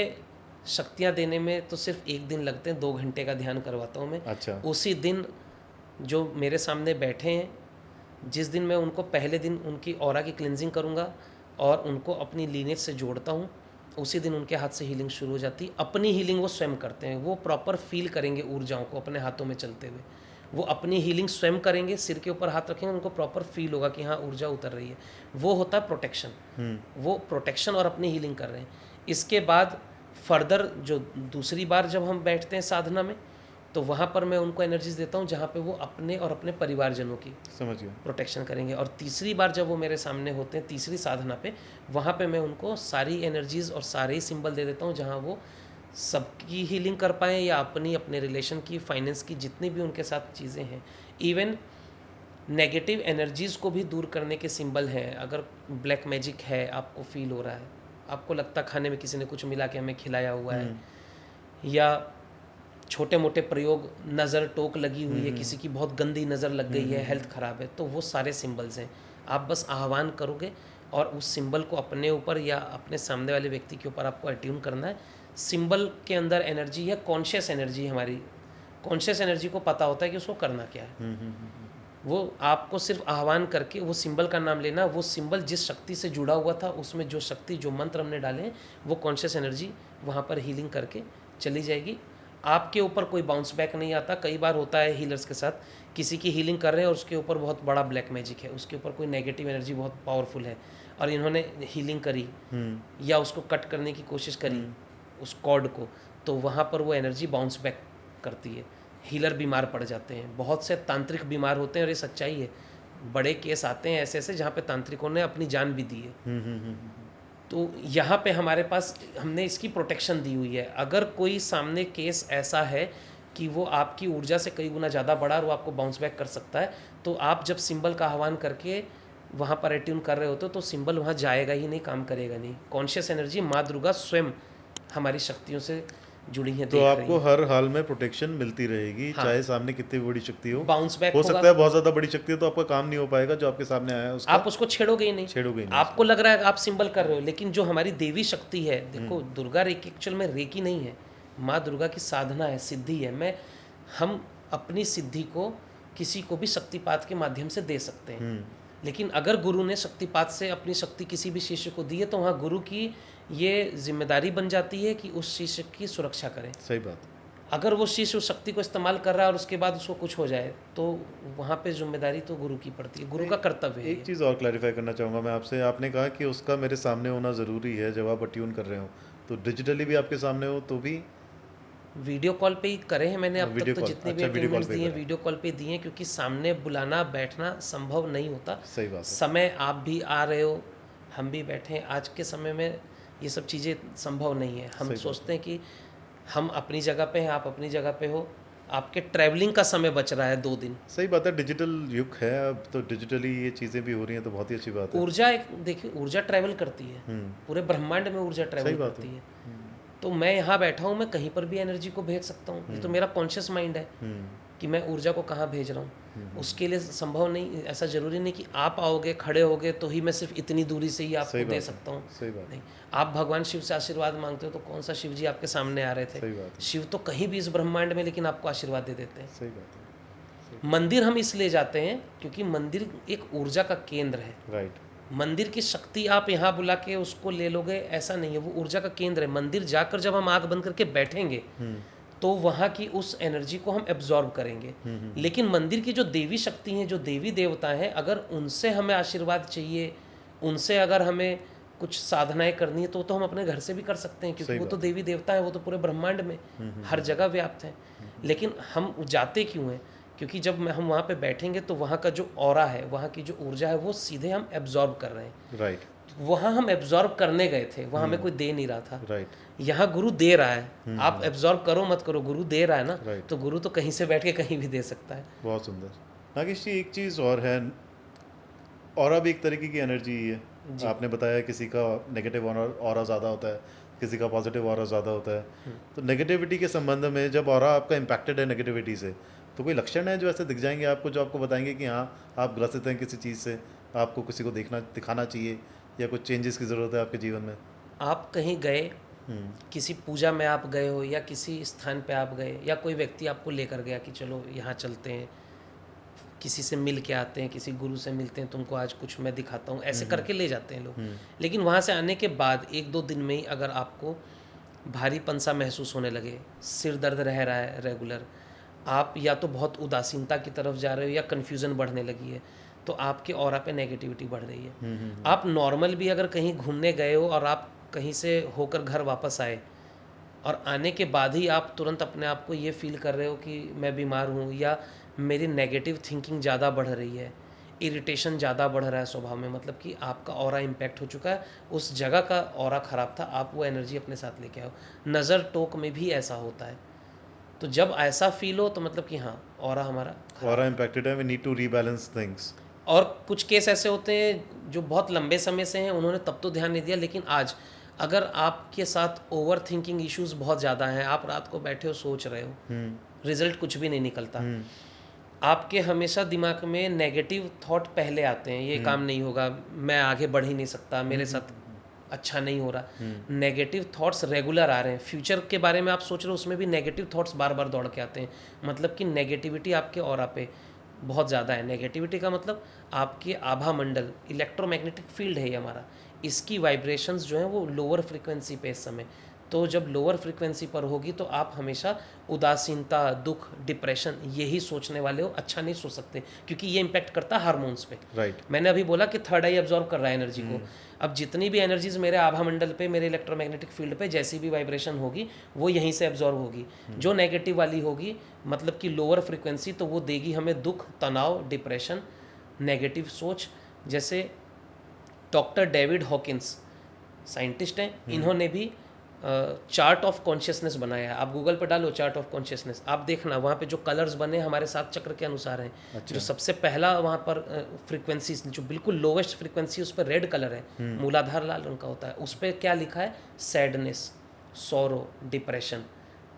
शक्तियाँ देने में तो सिर्फ 1 दिन लगते हैं, 2 घंटे का ध्यान करवाता हूँ मैं। अच्छा। उसी दिन जो मेरे सामने बैठे हैं, जिस दिन मैं उनको, पहले दिन उनकी ऑरा की क्लिनजिंग करूँगा और उनको अपनी लीनेज से जोड़ता हूँ, उसी दिन उनके हाथ से हीलिंग शुरू हो जाती है। अपनी हीलिंग वो स्वयं करते हैं, वो प्रॉपर फील करेंगे ऊर्जाओं को अपने हाथों में चलते हुए। वो अपनी हीलिंग स्वयं करेंगे, सिर के ऊपर हाथ रखेंगे, उनको प्रॉपर फील होगा कि हाँ ऊर्जा उतर रही है। वो होता है प्रोटेक्शन। वो प्रोटेक्शन और अपनी हीलिंग कर रहे हैं। इसके बाद फर्दर जो दूसरी बार जब हम बैठते हैं साधना में, तो वहाँ पर मैं उनको एनर्जीज देता हूँ जहाँ पे वो अपने और अपने परिवारजनों की समझ गया प्रोटेक्शन करेंगे। और तीसरी बार जब वो मेरे सामने होते हैं, तीसरी साधना पे, वहाँ पे मैं उनको सारी एनर्जीज और सारे ही सिंबल दे देता हूँ जहाँ वो सबकी हीलिंग कर पाएँ या अपनी, अपने रिलेशन की, फाइनेंस की, जितनी भी उनके साथ चीज़ें हैं। इवन नेगेटिव एनर्जीज़ को भी दूर करने के सिंबल हैं। अगर ब्लैक मैजिक है, आपको फील हो रहा है, आपको लगता खाने में किसी ने कुछ मिला के हमें खिलाया हुआ है, या छोटे मोटे प्रयोग, नज़र टोक लगी हुई है, किसी की बहुत गंदी नज़र लग गई है, हेल्थ ख़राब है, तो वो सारे सिंबल्स हैं। आप बस आह्वान करोगे और उस सिंबल को अपने ऊपर या अपने सामने वाले व्यक्ति के ऊपर आपको अट्यून करना है। सिंबल के अंदर एनर्जी है, कॉन्शियस एनर्जी हमारी। कॉन्शियस एनर्जी को पता होता है कि उसको करना क्या है। वो आपको सिर्फ आह्वान करके वो सिंबल का नाम लेना, वो सिंबल जिस शक्ति से जुड़ा हुआ था, उसमें जो शक्ति, जो मंत्र हमने डाले हैं, वो कॉन्शियस एनर्जी वहाँ पर हीलिंग करके चली जाएगी। आपके ऊपर कोई बाउंस बैक नहीं आता। कई बार होता है हीलर्स के साथ, किसी की हीलिंग कर रहे हैं और उसके ऊपर बहुत बड़ा ब्लैक मैजिक है, उसके ऊपर कोई नेगेटिव एनर्जी बहुत पावरफुल है और इन्होंने हीलिंग करी या उसको कट करने की कोशिश करी उस कॉर्ड को, तो वहाँ पर वो एनर्जी बाउंस बैक करती है, हीलर बीमार पड़ जाते हैं। बहुत से तांत्रिक बीमार होते हैं और ये सच्चाई है। बड़े केस आते हैं ऐसे ऐसे जहाँ पे तांत्रिकों ने अपनी जान भी दी है। तो यहाँ पे हमारे पास हमने इसकी प्रोटेक्शन दी हुई है। अगर कोई सामने केस ऐसा है कि वो आपकी ऊर्जा से कई गुना ज़्यादा बड़ा और वो आपको बाउंस बैक कर सकता है, तो आप जब सिंबल का आह्वान करके वहाँ पर अट्यून कर रहे होते हो तो सिंबल वहाँ जाएगा ही नहीं, काम करेगा नहीं। कॉन्शियस एनर्जी माँ दुर्गा स्वयं हमारी शक्तियों से जुड़ी हैं, तो देख आपको रही हैं। हर हाल में प्रोटेक्शन मिलती रहेगी, हाँ। चाहे सामने कितनी बड़ी शक्ति हो। बाउंस बैक हो होगा, सकता है बहुत ज्यादा बड़ी शक्ति है तो आपका काम नहीं हो पाएगा, जो आपके सामने आया है उसका आप उसको छेड़ोगे ही नहीं। छेड़ोगे ही नहीं। आपको लग रहा है आप सिंबल कर रहे हो, लेकिन जो हमारी देवी शक्ति है, देखो दुर्गा रेकी एक्चुअल में रेकी नहीं है, माँ दुर्गा की साधना है, सिद्धि है। हम अपनी सिद्धि को किसी को भी शक्तिपात के माध्यम से दे सकते हैं, लेकिन अगर गुरु ने शक्तिपात से अपनी शक्ति किसी भी शिष्य को दी है तो वहाँ गुरु की ये जिम्मेदारी बन जाती है कि उस शिष्य की सुरक्षा करें। सही बात। अगर वो शिष्य उस शक्ति को इस्तेमाल कर रहा है और उसके बाद उसको कुछ हो जाए तो वहाँ पे जिम्मेदारी तो गुरु की पड़ती है, गुरु का कर्तव्य है। एक चीज़ और क्लैरिफाई करना चाहूँगा मैं आपसे। आपने कहा कि उसका मेरे सामने होना ज़रूरी है जब आप अट्यून कर रहे हो, तो डिजिटली भी आपके सामने हो तो भी वीडियो कॉल पे ही करे हैं मैंने अब तक वीडियो तो कॉल, जितने भी अच्छा, वीडियो कॉल अटेंडमेंट्स पे दिए हैं करें। वीडियो कॉल पे दिए हैं, क्योंकि सामने बुलाना बैठना संभव नहीं होता। सही बात है। समय आप भी आ रहे हो, हम भी बैठे हैं, आज के समय में ये सब चीज़ें संभव नहीं है। हम सही बात सोचते हैं कि हम अपनी जगह पे हैं, आप अपनी जगह पे हो, आपके ट्रैवलिंग का समय बच रहा है 2 दिन। सही बात है, डिजिटल युग है अब तो, डिजिटली ये चीज़ें भी हो रही हैं तो बहुत ही अच्छी बात है। ऊर्जा एक देखिए, ऊर्जा ट्रैवल करती है, हम्म, पूरे ब्रह्मांड में ऊर्जा सही ट्रैवल बात करती है। है। तो मैं यहाँ बैठा हूँ, मैं कहीं पर भी एनर्जी को भेज सकता हूँ। ये तो मेरा कॉन्शियस माइंड है कि मैं ऊर्जा को कहाँ भेज रहा हूँ। उसके लिए संभव नहीं, ऐसा ज़रूरी नहीं कि आप आओगे खड़े होगे तो ही मैं सिर्फ इतनी दूरी से ही आपको सही दे बात है। सकता हूँ। सही बात है। नहीं, आप भगवान शिव से आशीर्वाद मांगते हो तो कौन सा शिव जी आपके सामने आ रहे सही थे? बात है। शिव तो कहीं भी इस ब्रह्मांड में, लेकिन आपको आशीर्वाद दे देते हैं। सही बात है। मंदिर हम इसलिए जाते हैं क्योंकि मंदिर एक ऊर्जा का केंद्र है। राइट। मंदिर की शक्ति आप यहाँ बुला के उसको ले लोगे, ऐसा नहीं है। वो ऊर्जा का केंद्र है। मंदिर जाकर जब हम आंख बंद करके बैठेंगे तो वहाँ की उस एनर्जी को हम एब्जॉर्ब करेंगे। लेकिन मंदिर की जो देवी शक्ति हैं, जो देवी देवता हैं, अगर उनसे हमें आशीर्वाद चाहिए, उनसे अगर हमें कुछ साधनाएं करनी है तो हम अपने घर से भी कर सकते हैं, क्योंकि सही वो तो बात देवी देवता है, वो तो पूरे ब्रह्मांड में हर जगह व्याप्त हैं। लेकिन हम जाते क्यों हैं? क्योंकि जब हम वहाँ पे बैठेंगे तो वहाँ का जो ऑरा है, वहाँ की जो ऊर्जा है, वो सीधे हम एब्जॉर्ब कर रहे हैं। राइट। वहाँ हम एब्जॉर्ब करने गए थे, वहाँ हमें कोई दे नहीं रहा था। राइट। यहाँ गुरु दे रहा है। आप एब्जॉर्ब करो मत करो, गुरु दे रहा है ना। Right. तो गुरु तो कहीं से बैठ के कहीं भी दे सकता है। बहुत सुंदर। नागेश जी, एक चीज़ और है, ऑरा भी एक तरीके की एनर्जी ही है। आपने बताया किसी का नेगेटिव ऑरा ज़्यादा होता है, किसी का पॉजिटिव ऑरा ज़्यादा होता है। तो नेगेटिविटी के संबंध में जब ऑरा आपका इम्पैक्टेड है नेगेटिविटी से, तो कोई लक्षण है जो ऐसे दिख जाएंगे आपको, जो आपको बताएंगे कि हाँ आप ग्रसित हैं किसी चीज़ से, आपको किसी को दिखाना चाहिए या कुछ चेंजेस की ज़रूरत है आपके जीवन में? आप कहीं गए, किसी पूजा में आप गए हो या किसी स्थान पे आप गए, या कोई व्यक्ति आपको लेकर गया कि चलो यहाँ चलते हैं, किसी से मिल के आते हैं, किसी गुरु से मिलते हैं, तुमको आज कुछ मैं दिखाता हूँ, ऐसे करके ले जाते हैं लोग। लेकिन वहाँ से आने के बाद 1-2 दिन में ही अगर आपको भारीपन सा महसूस होने लगे, सिर दर्द रह रहा है रेगुलर, आप या तो बहुत उदासीनता की तरफ जा रहे हो या कन्फ्यूज़न बढ़ने लगी है, तो आपके ऑरा पे नेगेटिविटी बढ़ रही है। आप नॉर्मल भी अगर कहीं घूमने गए हो और आप कहीं से होकर घर वापस आए और आने के बाद ही आप तुरंत अपने आप को ये फील कर रहे हो कि मैं बीमार हूँ या मेरी नेगेटिव थिंकिंग ज़्यादा बढ़ रही है, इरिटेशन ज़्यादा बढ़ रहा है स्वभाव में, मतलब कि आपका ऑरा इम्पैक्ट हो चुका है, उस जगह का ऑरा ख़राब था, आप वो एनर्जी अपने साथ लेके आओ। नज़र टोक में भी ऐसा होता है, तो जब ऐसा फील हो तो मतलब कि हाँ ऑरा हमारा ऑरा इम्पैक्टेड है, we need to rebalance things. और कुछ केस ऐसे होते हैं जो बहुत लंबे समय से हैं, उन्होंने तब तो ध्यान नहीं दिया, लेकिन आज अगर आपके साथ ओवर थिंकिंग इश्यूज बहुत ज़्यादा हैं, आप रात को बैठे हो सोच रहे हो, रिजल्ट कुछ भी नहीं निकलता, आपके हमेशा दिमाग में नेगेटिव थॉट पहले आते हैं, ये काम नहीं होगा, मैं आगे बढ़ ही नहीं सकता, मेरे साथ अच्छा नहीं हो रहा, नेगेटिव थॉट्स रेगुलर आ रहे हैं, फ्यूचर के बारे में आप सोच रहे हो उसमें भी नेगेटिव थॉट्स बार बार दौड़ के आते हैं, मतलब कि नेगेटिविटी आपके ऑरा पे बहुत ज़्यादा है। नेगेटिविटी का मतलब आपके आभा मंडल, इलेक्ट्रोमैग्नेटिक फील्ड है ये हमारा, इसकी वाइब्रेशंस जो हैं वो लोअर फ्रिक्वेंसी पे इस समय, तो जब लोअर फ्रिक्वेंसी पर होगी तो आप हमेशा उदासीनता, दुख, डिप्रेशन यही सोचने वाले हो, अच्छा नहीं सोच सकते, क्योंकि ये इम्पैक्ट करता है हार्मोन्स पे। राइट। मैंने अभी बोला कि थर्ड आई एब्जॉर्ब कर रहा है एनर्जी को, अब जितनी भी एनर्जीज मेरे आभा मंडल पे, मेरे इलेक्ट्रोमैग्नेटिक फील्ड पे जैसी भी वाइब्रेशन होगी वो यहीं से एब्जॉर्ब होगी, जो नेगेटिव वाली होगी मतलब कि लोअर फ्रिक्वेंसी, तो वो देगी हमें दुख, तनाव, डिप्रेशन, नेगेटिव सोच। जैसे डॉक्टर डेविड हॉकिंस साइंटिस्ट हैं, इन्होंने भी चार्ट ऑफ कॉन्शियसनेस बनाया है, आप गूगल पर डालो चार्ट ऑफ कॉन्शियसनेस, आप देखना वहाँ पे जो कलर्स बने हमारे 7 चक्र के अनुसार हैं। अच्छा। जो सबसे पहला वहाँ पर फ्रीक्वेंसी जो बिल्कुल लोवेस्ट फ्रीक्वेंसी उस पर रेड कलर है, मूलाधार लाल रंग का होता है, उस पर क्या लिखा है, सैडनेस, सॉरो, डिप्रेशन,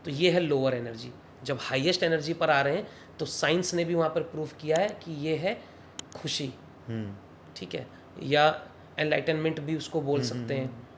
तो ये है लोअर एनर्जी। जब हाईएस्ट एनर्जी पर आ रहे हैं तो साइंस ने भी वहाँ पर प्रूव किया है कि ये है खुशी, ठीक है, या एनलाइटनमेंट भी उसको बोल सकते हैं,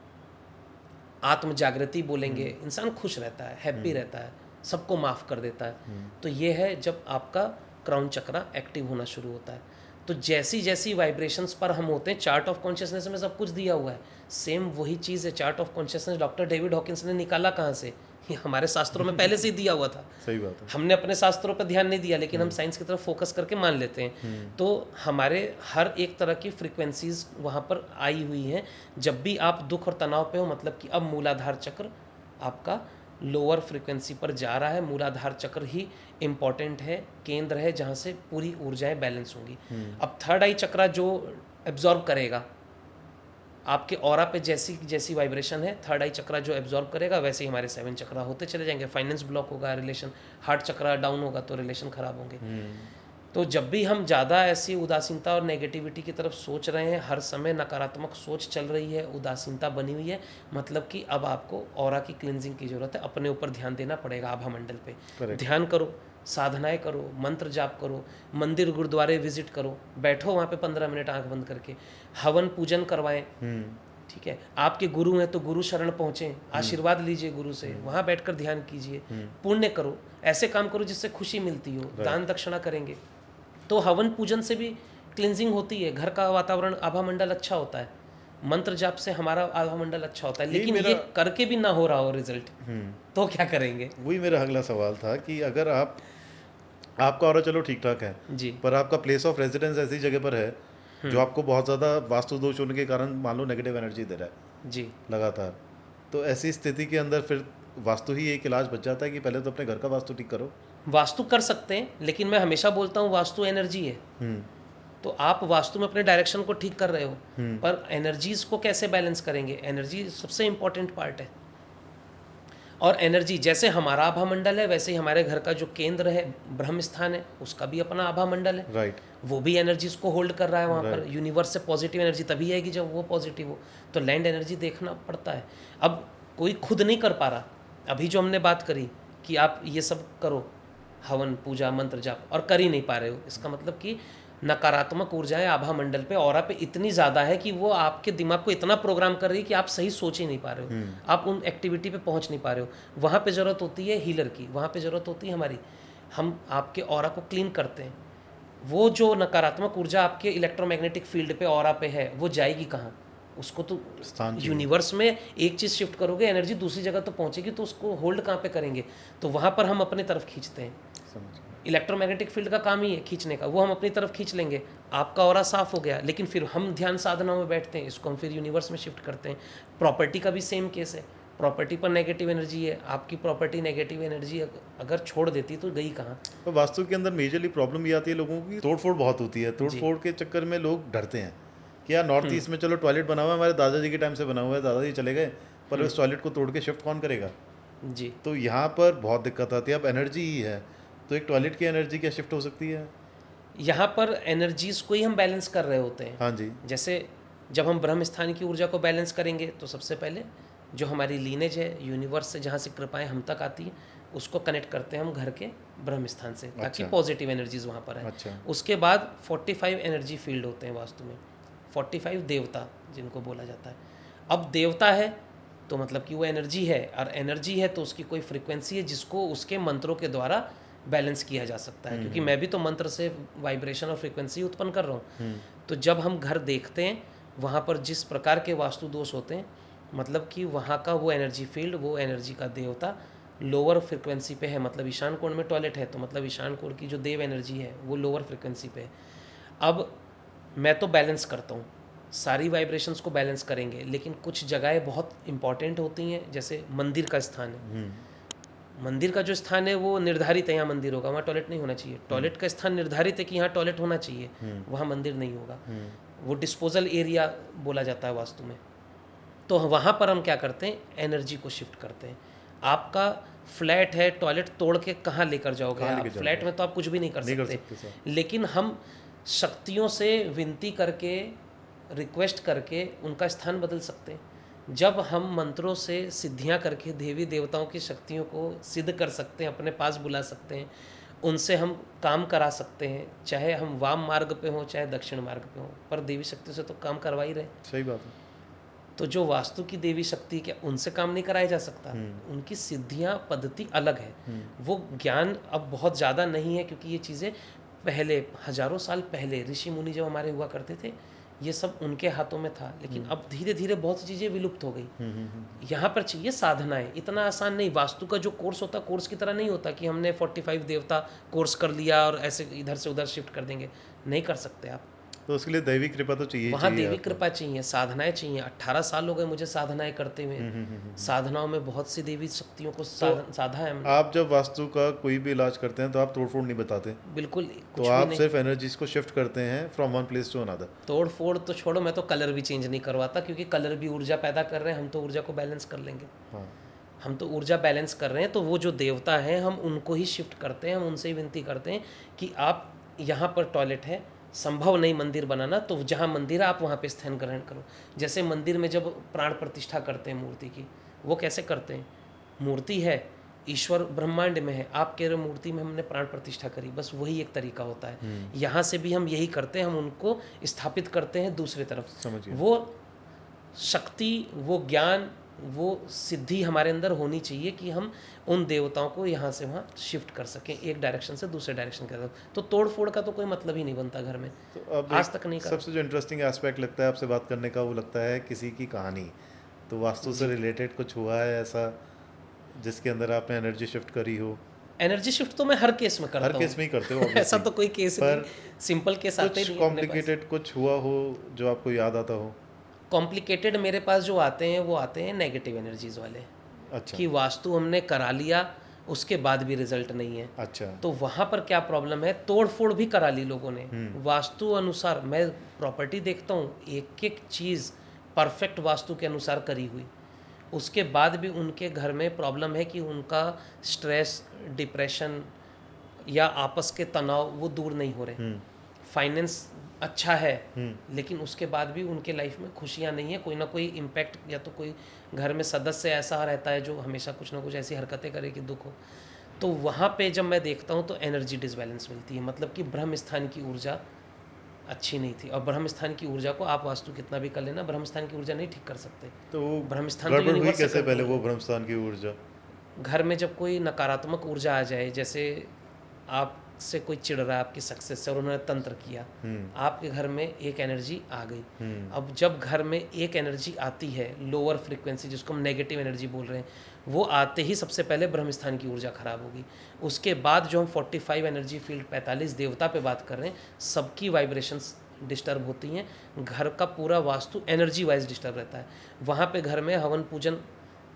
आत्म जागृति बोलेंगे, इंसान खुश रहता है, हैप्पी रहता है, सबको माफ़ कर देता है, तो ये है जब आपका क्राउन चक्रा एक्टिव होना शुरू होता है। तो जैसी जैसी वाइब्रेशंस पर हम होते हैं, चार्ट ऑफ कॉन्शियसनेस में सब कुछ दिया हुआ है, सेम वही चीज़ है। Chart of consciousness doctor David Hawkins ने निकाला कहाँ से, ये हमारे शास्त्रों में पहले से ही दिया हुआ था। सही बात है। हमने अपने शास्त्रों पर ध्यान नहीं दिया, लेकिन हम साइंस की तरफ फोकस करके मान लेते हैं। तो हमारे हर एक तरह की फ्रीक्वेंसीज वहाँ पर आई हुई हैं। जब भी आप दुख और तनाव पे हो, मतलब कि अब मूलाधार चक्र आपका लोअर फ्रीक्वेंसी पर जा रहा है, मूलाधार चक्र ही इम्पॉर्टेंट है, केंद्र है जहाँ से पूरी ऊर्जाएं बैलेंस होंगी। अब थर्ड आई चक्रा जो एब्जॉर्ब करेगा आपके ऑरा पे, जैसी जैसी वाइब्रेशन है, थर्ड आई चक्रा जो एब्जॉर्ब करेगा वैसे ही हमारे 7 चक्रा होते चले जाएंगे। फाइनेंस ब्लॉक होगा, रिलेशन, हार्ट चक्रा डाउन होगा तो रिलेशन खराब होंगे। तो जब भी हम ज़्यादा ऐसी उदासीनता और नेगेटिविटी की तरफ सोच रहे हैं, हर समय नकारात्मक सोच चल रही है, उदासीनता बनी हुई है, मतलब कि अब आपको ऑरा की क्लिनजिंग की ज़रूरत है, अपने ऊपर ध्यान देना पड़ेगा। आभा मंडल पे ध्यान करो, साधनाएं करो, मंत्र जाप करो, मंदिर गुरुद्वारे विजिट करो, बैठो वहाँ पे 15 मिनट आंख बंद करके, हवन पूजन करवाएं, ठीक है, आपके गुरु हैं तो गुरु शरण पहुँचें, आशीर्वाद लीजिए गुरु से, वहाँ बैठकर ध्यान कीजिए, पुण्य करो, ऐसे काम करो जिससे खुशी मिलती हो, दान दक्षिणा करेंगे तो हवन पूजन से भी क्लिनजिंग होती है, घर का वातावरण, आभा मंडल अच्छा होता है, मंत्र जाप से हमारा आभा मंडल अच्छा होता है। लेकिन ये करके भी ना हो रहा हो रिजल्ट, तो क्या करेंगे? वही मेरा अगला सवाल था कि अगर आपका ऑरा चलो ठीक ठाक है जी, पर आपका प्लेस ऑफ रेजिडेंस ऐसी जगह पर है जो आपको बहुत ज़्यादा वास्तु दोष होने के कारण मान लो नेगेटिव एनर्जी दे रहा है जी, लगातार, तो ऐसी स्थिति के अंदर फिर वास्तु ही एक इलाज बच जाता है कि पहले तो अपने घर का वास्तु ठीक करो। वास्तु कर सकते हैं, लेकिन मैं हमेशा बोलता हूँ वास्तु एनर्जी है, तो आप वास्तु में अपने डायरेक्शन को ठीक कर रहे हो, पर एनर्जीज को कैसे बैलेंस करेंगे? एनर्जी सबसे इम्पोर्टेंट पार्ट है। और एनर्जी जैसे हमारा आभा मंडल है, वैसे ही हमारे घर का जो केंद्र है, ब्रह्म स्थान है, उसका भी अपना आभा मंडल है, राइट। वो भी एनर्जीज को होल्ड कर रहा है वहाँ पर। यूनिवर्स से पॉजिटिव एनर्जी तभी आएगी जब वो पॉजिटिव हो, तो लैंड एनर्जी देखना पड़ता है। अब कोई खुद नहीं कर पा रहा, अभी जो हमने बात करी कि आप ये सब करो, हवन पूजा मंत्र जाप, और कर ही नहीं पा रहे हो, इसका मतलब कि नकारात्मक ऊर्जाएं आभा मंडल पे, ऑरा पे इतनी ज़्यादा है कि वो आपके दिमाग को इतना प्रोग्राम कर रही है कि आप सही सोच ही नहीं पा रहे हो, आप उन एक्टिविटी पे पहुंच नहीं पा रहे हो। वहाँ पे ज़रूरत होती है हीलर की, वहाँ पे ज़रूरत होती है हमारी, हम आपके ऑरा को क्लीन करते हैं। वो जो नकारात्मक ऊर्जा आपके इलेक्ट्रोमैग्नेटिक फील्ड पे, ऑरा पे है, वो जाएगी कहाँ? उसको तो यूनिवर्स में एक चीज़ शिफ्ट करोगे, एनर्जी दूसरी जगह तो पहुँचेगी, तो उसको होल्ड कहाँ पे करेंगे? तो वहाँ पर हम अपनी तरफ खींचते हैं। इलेक्ट्रोमैग्नेटिक फील्ड का काम ही है खींचने का, वो हम अपनी तरफ खींच लेंगे, आपका ऑरा साफ हो गया। लेकिन फिर हम ध्यान साधना में बैठते हैं, इसको हम फिर यूनिवर्स में शिफ्ट करते हैं। प्रॉपर्टी का भी सेम केस है। प्रॉपर्टी पर नेगेटिव एनर्जी है, आपकी प्रॉपर्टी नेगेटिव एनर्जी अगर छोड़ देती तो गई कहाँ? तो वास्तु के अंदर मेजरली प्रॉब्लम ये आती है लोगों की, तोड़फोड़ बहुत होती है। तोड़फोड़ के चक्कर में लोग डरते हैं कि यार नॉर्थ ईस्ट में चलो टॉयलेट बना हुआ है, हमारे दादाजी के टाइम से बना हुआ है, दादाजी चले गए, पर उस टॉयलेट को तोड़ के शिफ्ट कौन करेगा? जी। तो यहाँ पर बहुत दिक्कत आती है। अब एनर्जी ही है तो एक टॉयलेट की एनर्जी क्या शिफ्ट हो सकती है? यहाँ पर एनर्जीज को ही हम बैलेंस कर रहे होते हैं। हाँ जी। जैसे जब हम ब्रह्म स्थान की ऊर्जा को बैलेंस करेंगे तो सबसे पहले जो हमारी लीनेज है यूनिवर्स से, जहाँ से कृपाएं हम तक आती हैं, उसको कनेक्ट करते हैं हम घर के ब्रह्म स्थान से, ताकि पॉजिटिव एनर्जीज वहाँ पर है। अच्छा। उसके बाद 45 एनर्जी फील्ड होते हैं वास्तु में, 45 देवता जिनको बोला जाता है। अब देवता है तो मतलब कि वो एनर्जी है, और एनर्जी है तो उसकी कोई फ्रिक्वेंसी है जिसको उसके मंत्रों के द्वारा बैलेंस किया जा सकता है, क्योंकि मैं भी तो मंत्र से वाइब्रेशन और फ्रिक्वेंसी उत्पन्न कर रहा हूँ। तो जब हम घर देखते हैं वहाँ पर जिस प्रकार के वास्तु दोष होते हैं, मतलब कि वहाँ का वो एनर्जी फील्ड, वो एनर्जी का देवता लोअर फ्रिक्वेंसी पे है। मतलब ईशान कोण में टॉयलेट है तो मतलब ईशान कोण की जो देव एनर्जी है वो लोअर फ्रिक्वेंसी पे है। अब मैं तो बैलेंस करता हूँ, सारी वाइब्रेशंस को बैलेंस करेंगे, लेकिन कुछ जगहें बहुत इंपॉर्टेंट होती हैं, जैसे मंदिर का स्थान है। मंदिर का जो स्थान है वो निर्धारित है, यहाँ मंदिर होगा, वहाँ टॉयलेट नहीं होना चाहिए। टॉयलेट का स्थान निर्धारित है कि यहाँ टॉयलेट होना चाहिए, वहाँ मंदिर नहीं होगा। वो डिस्पोजल एरिया बोला जाता है वास्तु में। तो वहाँ पर हम क्या करते हैं, एनर्जी को शिफ्ट करते हैं। आपका फ्लैट है, टॉयलेट तोड़ के कहाँ लेकर जाओगे आप? फ्लैट में तो आप कुछ भी नहीं कर सकते। लेकिन हम शक्तियों से विनती करके, रिक्वेस्ट करके उनका स्थान बदल सकते हैं। जब हम मंत्रों से सिद्धियां करके देवी देवताओं की शक्तियों को सिद्ध कर सकते हैं, अपने पास बुला सकते हैं, उनसे हम काम करा सकते हैं, चाहे हम वाम मार्ग पे हों चाहे दक्षिण मार्ग पे हों, पर देवी शक्ति से तो काम करवा ही रहे। सही बात है। तो जो वास्तु की देवी शक्ति, क्या उनसे काम नहीं कराया जा सकता? उनकी सिद्धियां पद्धति अलग है। वो ज्ञान अब बहुत ज़्यादा नहीं है, क्योंकि ये चीज़ें पहले हजारों साल पहले ऋषि मुनि जब हमारे हुआ करते थे, ये सब उनके हाथों में था। लेकिन अब धीरे धीरे बहुत सी चीज़ें विलुप्त हो गई। यहाँ पर चाहिए साधनाएं, इतना आसान नहीं। वास्तु का जो कोर्स होता, कोर्स की तरह नहीं होता कि हमने 45 देवता कोर्स कर लिया और ऐसे इधर से उधर शिफ्ट कर देंगे, नहीं कर सकते आप। तो उसके लिए दैवी कृपा तो चाहिए, वहाँ देवी कृपा चाहिए, साधनाएं चाहिए। 18 साल हो गए मुझे साधनाएं करते हुए। साधनाओं में बहुत सी देवी शक्तियों को साधा है। आप जब वास्तु का कोई भी इलाज करते हैं तो आप तोड़फोड़ नहीं बताते? बिल्कुल तो आप सिर्फ एनर्जीज को शिफ्ट करते हैं from one place to another? तोड़ फोड़ तो छोड़ो, मैं तो कलर भी चेंज नहीं करवाता, क्योंकि कलर भी ऊर्जा पैदा कर रहे हैं, हम तो ऊर्जा को बैलेंस कर लेंगे। हाँ। हम तो ऊर्जा बैलेंस कर रहे हैं, तो वो जो देवता हैं हम उनको ही शिफ्ट करते हैं। हम उनसे ही विनती करते हैं कि आप यहाँ पर टॉयलेट है, संभव नहीं मंदिर बनाना, तो जहाँ मंदिर है आप वहाँ पे स्थान ग्रहण करो। जैसे मंदिर में जब प्राण प्रतिष्ठा करते हैं मूर्ति की, वो कैसे करते हैं? मूर्ति है, ईश्वर ब्रह्मांड में है, आप कह रहे हो मूर्ति में हमने प्राण प्रतिष्ठा करी, बस वही एक तरीका होता है। यहाँ से भी हम यही करते हैं, हम उनको स्थापित करते हैं दूसरी तरफ। समझिए। वो शक्ति, वो ज्ञान, वो सिद्धि हमारे अंदर होनी चाहिए कि हम उन देवताओं को यहाँ से वहाँ शिफ्ट कर सकें, एक डायरेक्शन से दूसरे डायरेक्शन की तरफ। तो तोड़ फोड़ का तो कोई मतलब ही नहीं बनता घर में, तो अब आज तक नहीं कर। सबसे जो इंटरेस्टिंग एस्पेक्ट लगता है आपसे बात करने का, वो लगता है किसी की कहानी। तो वास्तु से रिलेटेड कुछ हुआ है ऐसा जिसके अंदर आपने एनर्जी शिफ्ट करी हो? एनर्जी शिफ्ट तो मैं हर केस में करता हूँ। हर केस में ही करते हो ऐसा तो कोई केस नहीं, सिंपल केस आते ही नहीं। कॉम्प्लिकेटेड कुछ हुआ हो जो आपको याद आता हो? कॉम्प्लिकेटेड मेरे पास जो आते हैं वो आते हैं नेगेटिव एनर्जीज वाले। अच्छा। कि वास्तु हमने करा लिया, उसके बाद भी रिजल्ट नहीं है। अच्छा। तो वहाँ पर क्या प्रॉब्लम है? तोड़ फोड़ भी करा ली लोगों ने वास्तु अनुसार। मैं प्रॉपर्टी देखता हूँ, एक एक चीज़ परफेक्ट वास्तु के अनुसार करी हुई, उसके बाद भी उनके घर में प्रॉब्लम है कि उनका स्ट्रेस, डिप्रेशन या आपस के तनाव वो दूर नहीं हो रहे। फाइनेंस अच्छा है, लेकिन उसके बाद भी उनके लाइफ में खुशियाँ नहीं है, कोई ना कोई इम्पैक्ट, या तो कोई घर में सदस्य ऐसा रहता है जो हमेशा कुछ ना कुछ ऐसी हरकतें करे कि दुख हो। तो वहाँ पे जब मैं देखता हूँ तो एनर्जी डिसबैलेंस मिलती है, मतलब कि ब्रह्म स्थान की ऊर्जा अच्छी नहीं थी। और ब्रह्म स्थान की ऊर्जा को आप वास्तु कितना भी कर लेना, ब्रह्म स्थान की ऊर्जा नहीं ठीक कर सकते। तो ब्रह्म स्थान गड़बड़ हुई कैसे पहले वो ब्रह्म स्थान की ऊर्जा? घर में जब कोई नकारात्मक ऊर्जा आ जाए, जैसे आपसे कोई चिढ़ रहा है आपकी सक्सेस से और उन्होंने तंत्र किया, आपके घर में एक एनर्जी आ गई। अब जब घर में एक एनर्जी आती है लोअर फ्रीक्वेंसी, जिसको हम नेगेटिव एनर्जी बोल रहे हैं, वो आते ही सबसे पहले ब्रह्मस्थान की ऊर्जा खराब होगी। उसके बाद जो हम 45 एनर्जी फील्ड 45 देवता पे बात कर रहे हैं, सबकी वाइब्रेशंस डिस्टर्ब होती हैं। घर का पूरा वास्तु एनर्जी वाइज डिस्टर्ब रहता है। वहाँ पे घर में हवन पूजन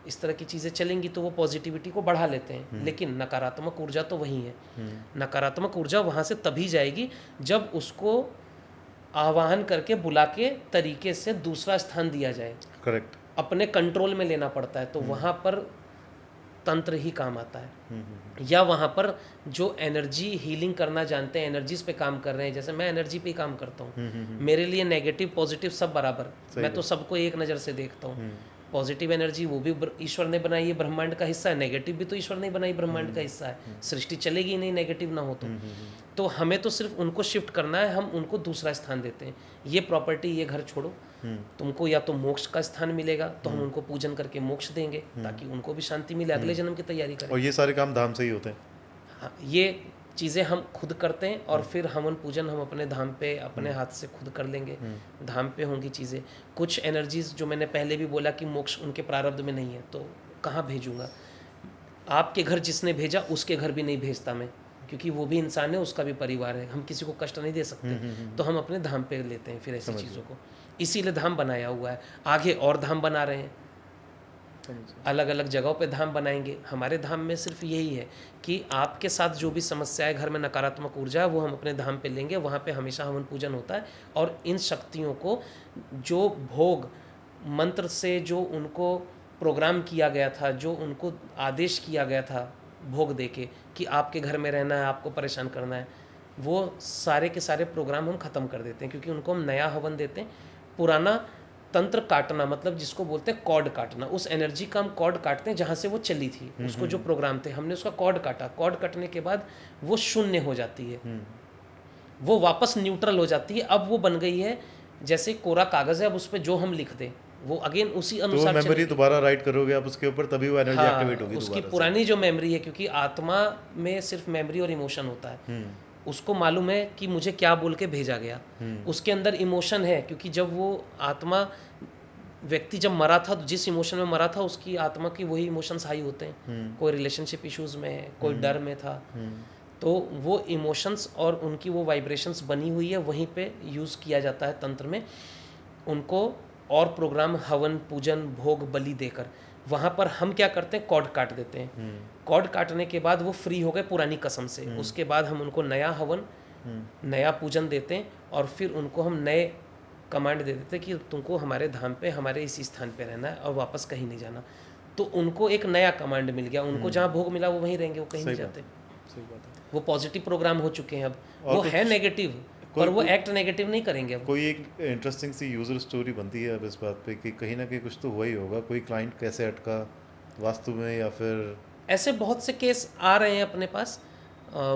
इस तरह की चीज़ें चलेंगी तो वो पॉजिटिविटी को बढ़ा लेते हैं। लेकिन नकारात्मक ऊर्जा तो वही है। नकारात्मक ऊर्जा वहाँ से तभी जाएगी जब उसको आवाहन करके बुला के तरीके से दूसरा स्थान दिया जाए। करेक्ट। अपने कंट्रोल में लेना पड़ता है, तो वहाँ पर तंत्र ही काम आता है। या वहाँ पर जो एनर्जी हीलिंग करना जानते हैं, एनर्जीज पे काम कर रहे हैं, जैसे मैं एनर्जी पे ही काम करता हूँ। मेरे लिए नेगेटिव पॉजिटिव सब बराबर, मैं तो सबको एक नज़र से देखता हूँ। पॉजिटिव एनर्जी वो भी ईश्वर ने बनाई है, ब्रह्मांड का हिस्सा है। नेगेटिव भी तो ईश्वर ने बनाई, ब्रह्मांड का हिस्सा है। सृष्टि चलेगी ही नहीं नेगेटिव ना हो तो हमें तो सिर्फ उनको शिफ्ट करना है, हम उनको दूसरा स्थान देते हैं। ये प्रॉपर्टी, ये घर छोड़ो, तुमको या तो मोक्ष का स्थान मिलेगा, तो हम उनको पूजन करके मोक्ष देंगे ताकि उनको भी शांति मिले, अगले जन्म की तैयारी करें। और ये सारे काम धाम से ही होते हैं। हाँ, ये चीज़ें हम खुद करते हैं और फिर हवन पूजन हम अपने धाम पे अपने हाथ से खुद कर लेंगे। धाम पे होंगी चीज़ें। कुछ एनर्जीज जो मैंने पहले भी बोला कि मोक्ष उनके प्रारब्ध में नहीं है, तो कहाँ भेजूँगा? आपके घर जिसने भेजा उसके घर भी नहीं भेजता मैं, क्योंकि वो भी इंसान है, उसका भी परिवार है। हम किसी को कष्ट नहीं दे सकते, तो हम अपने धाम पे लेते हैं फिर ऐसी चीज़ों को। इसीलिए धाम बनाया हुआ है। आगे और धाम बना रहे हैं, अलग अलग जगहों पे धाम बनाएंगे। हमारे धाम में सिर्फ यही है कि आपके साथ जो भी समस्या है, घर में नकारात्मक ऊर्जा है, वो हम अपने धाम पे लेंगे। वहाँ पे हमेशा हवन पूजन होता है और इन शक्तियों को जो भोग मंत्र से जो उनको प्रोग्राम किया गया था, जो उनको आदेश किया गया था भोग देके कि आपके घर में रहना है, आपको परेशान करना है, वो सारे के सारे प्रोग्राम हम ख़त्म कर देते हैं। क्योंकि उनको हम नया हवन देते हैं। पुराना तंत्र काटना, मतलब जिसको बोलते हैं कॉर्ड काटना, उस एनर्जी का हम कॉर्ड काटते हैं जहाँ से वो चली थी। उसको जो प्रोग्राम थे, हमने उसका कॉर्ड काटा। कॉर्ड कटने के बाद वो शून्य हो जाती है, वो वापस न्यूट्रल हो जाती है। अब वो बन गई है जैसे कोरा कागज़ है, अब उस पर जो हम लिख दें वो अगेन उसी अनुसार तो मेमोरी दोबारा राइट करोगे आप उसके ऊपर, तभी वो एनर्जी एक्टिवेट होगी उसकी दोबारा पुरानी जो मेमोरी है, क्योंकि आत्मा में सिर्फ मेमोरी और इमोशन होता है। उसको मालूम है कि मुझे क्या बोल के भेजा गया। उसके अंदर इमोशन है, क्योंकि जब वो आत्मा व्यक्ति जब मरा था, तो जिस इमोशन में मरा था उसकी आत्मा की वही इमोशंस हाई होते हैं। कोई रिलेशनशिप इश्यूज में है, कोई डर में था, तो वो इमोशंस और उनकी वो वाइब्रेशंस बनी हुई है, वहीं पे यूज़ किया जाता है तंत्र में उनको। और प्रोग्राम हवन पूजन भोग बलि देकर वहाँ पर हम क्या करते हैं, कॉर्ड काट देते हैं। कॉर्ड काटने के बाद वो फ्री हो गए पुरानी कसम से। उसके बाद हम उनको नया हवन नया पूजन देते हैं और फिर उनको हम नए कमांड दे देते कि तुमको हमारे धाम पे, हमारे इसी स्थान पे रहना है और वापस कहीं नहीं जाना। तो उनको एक नया कमांड मिल गया। उनको जहाँ भोग मिला वो वहीं रहेंगे, वो कहीं नहीं जाते। सही बात है। वो पॉजिटिव प्रोग्राम हो चुके हैं। अब वो है नेगेटिव, पर वो एक्ट नेगेटिव नहीं करेंगे। अब कोई एक इंटरेस्टिंग सी यूजर स्टोरी बनती है अब इस बात पे कि कहीं ना कहीं कुछ तो हुआ ही होगा। कोई क्लाइंट कैसे अटका वास्तु में, या फिर ऐसे बहुत से केस आ रहे हैं अपने पास,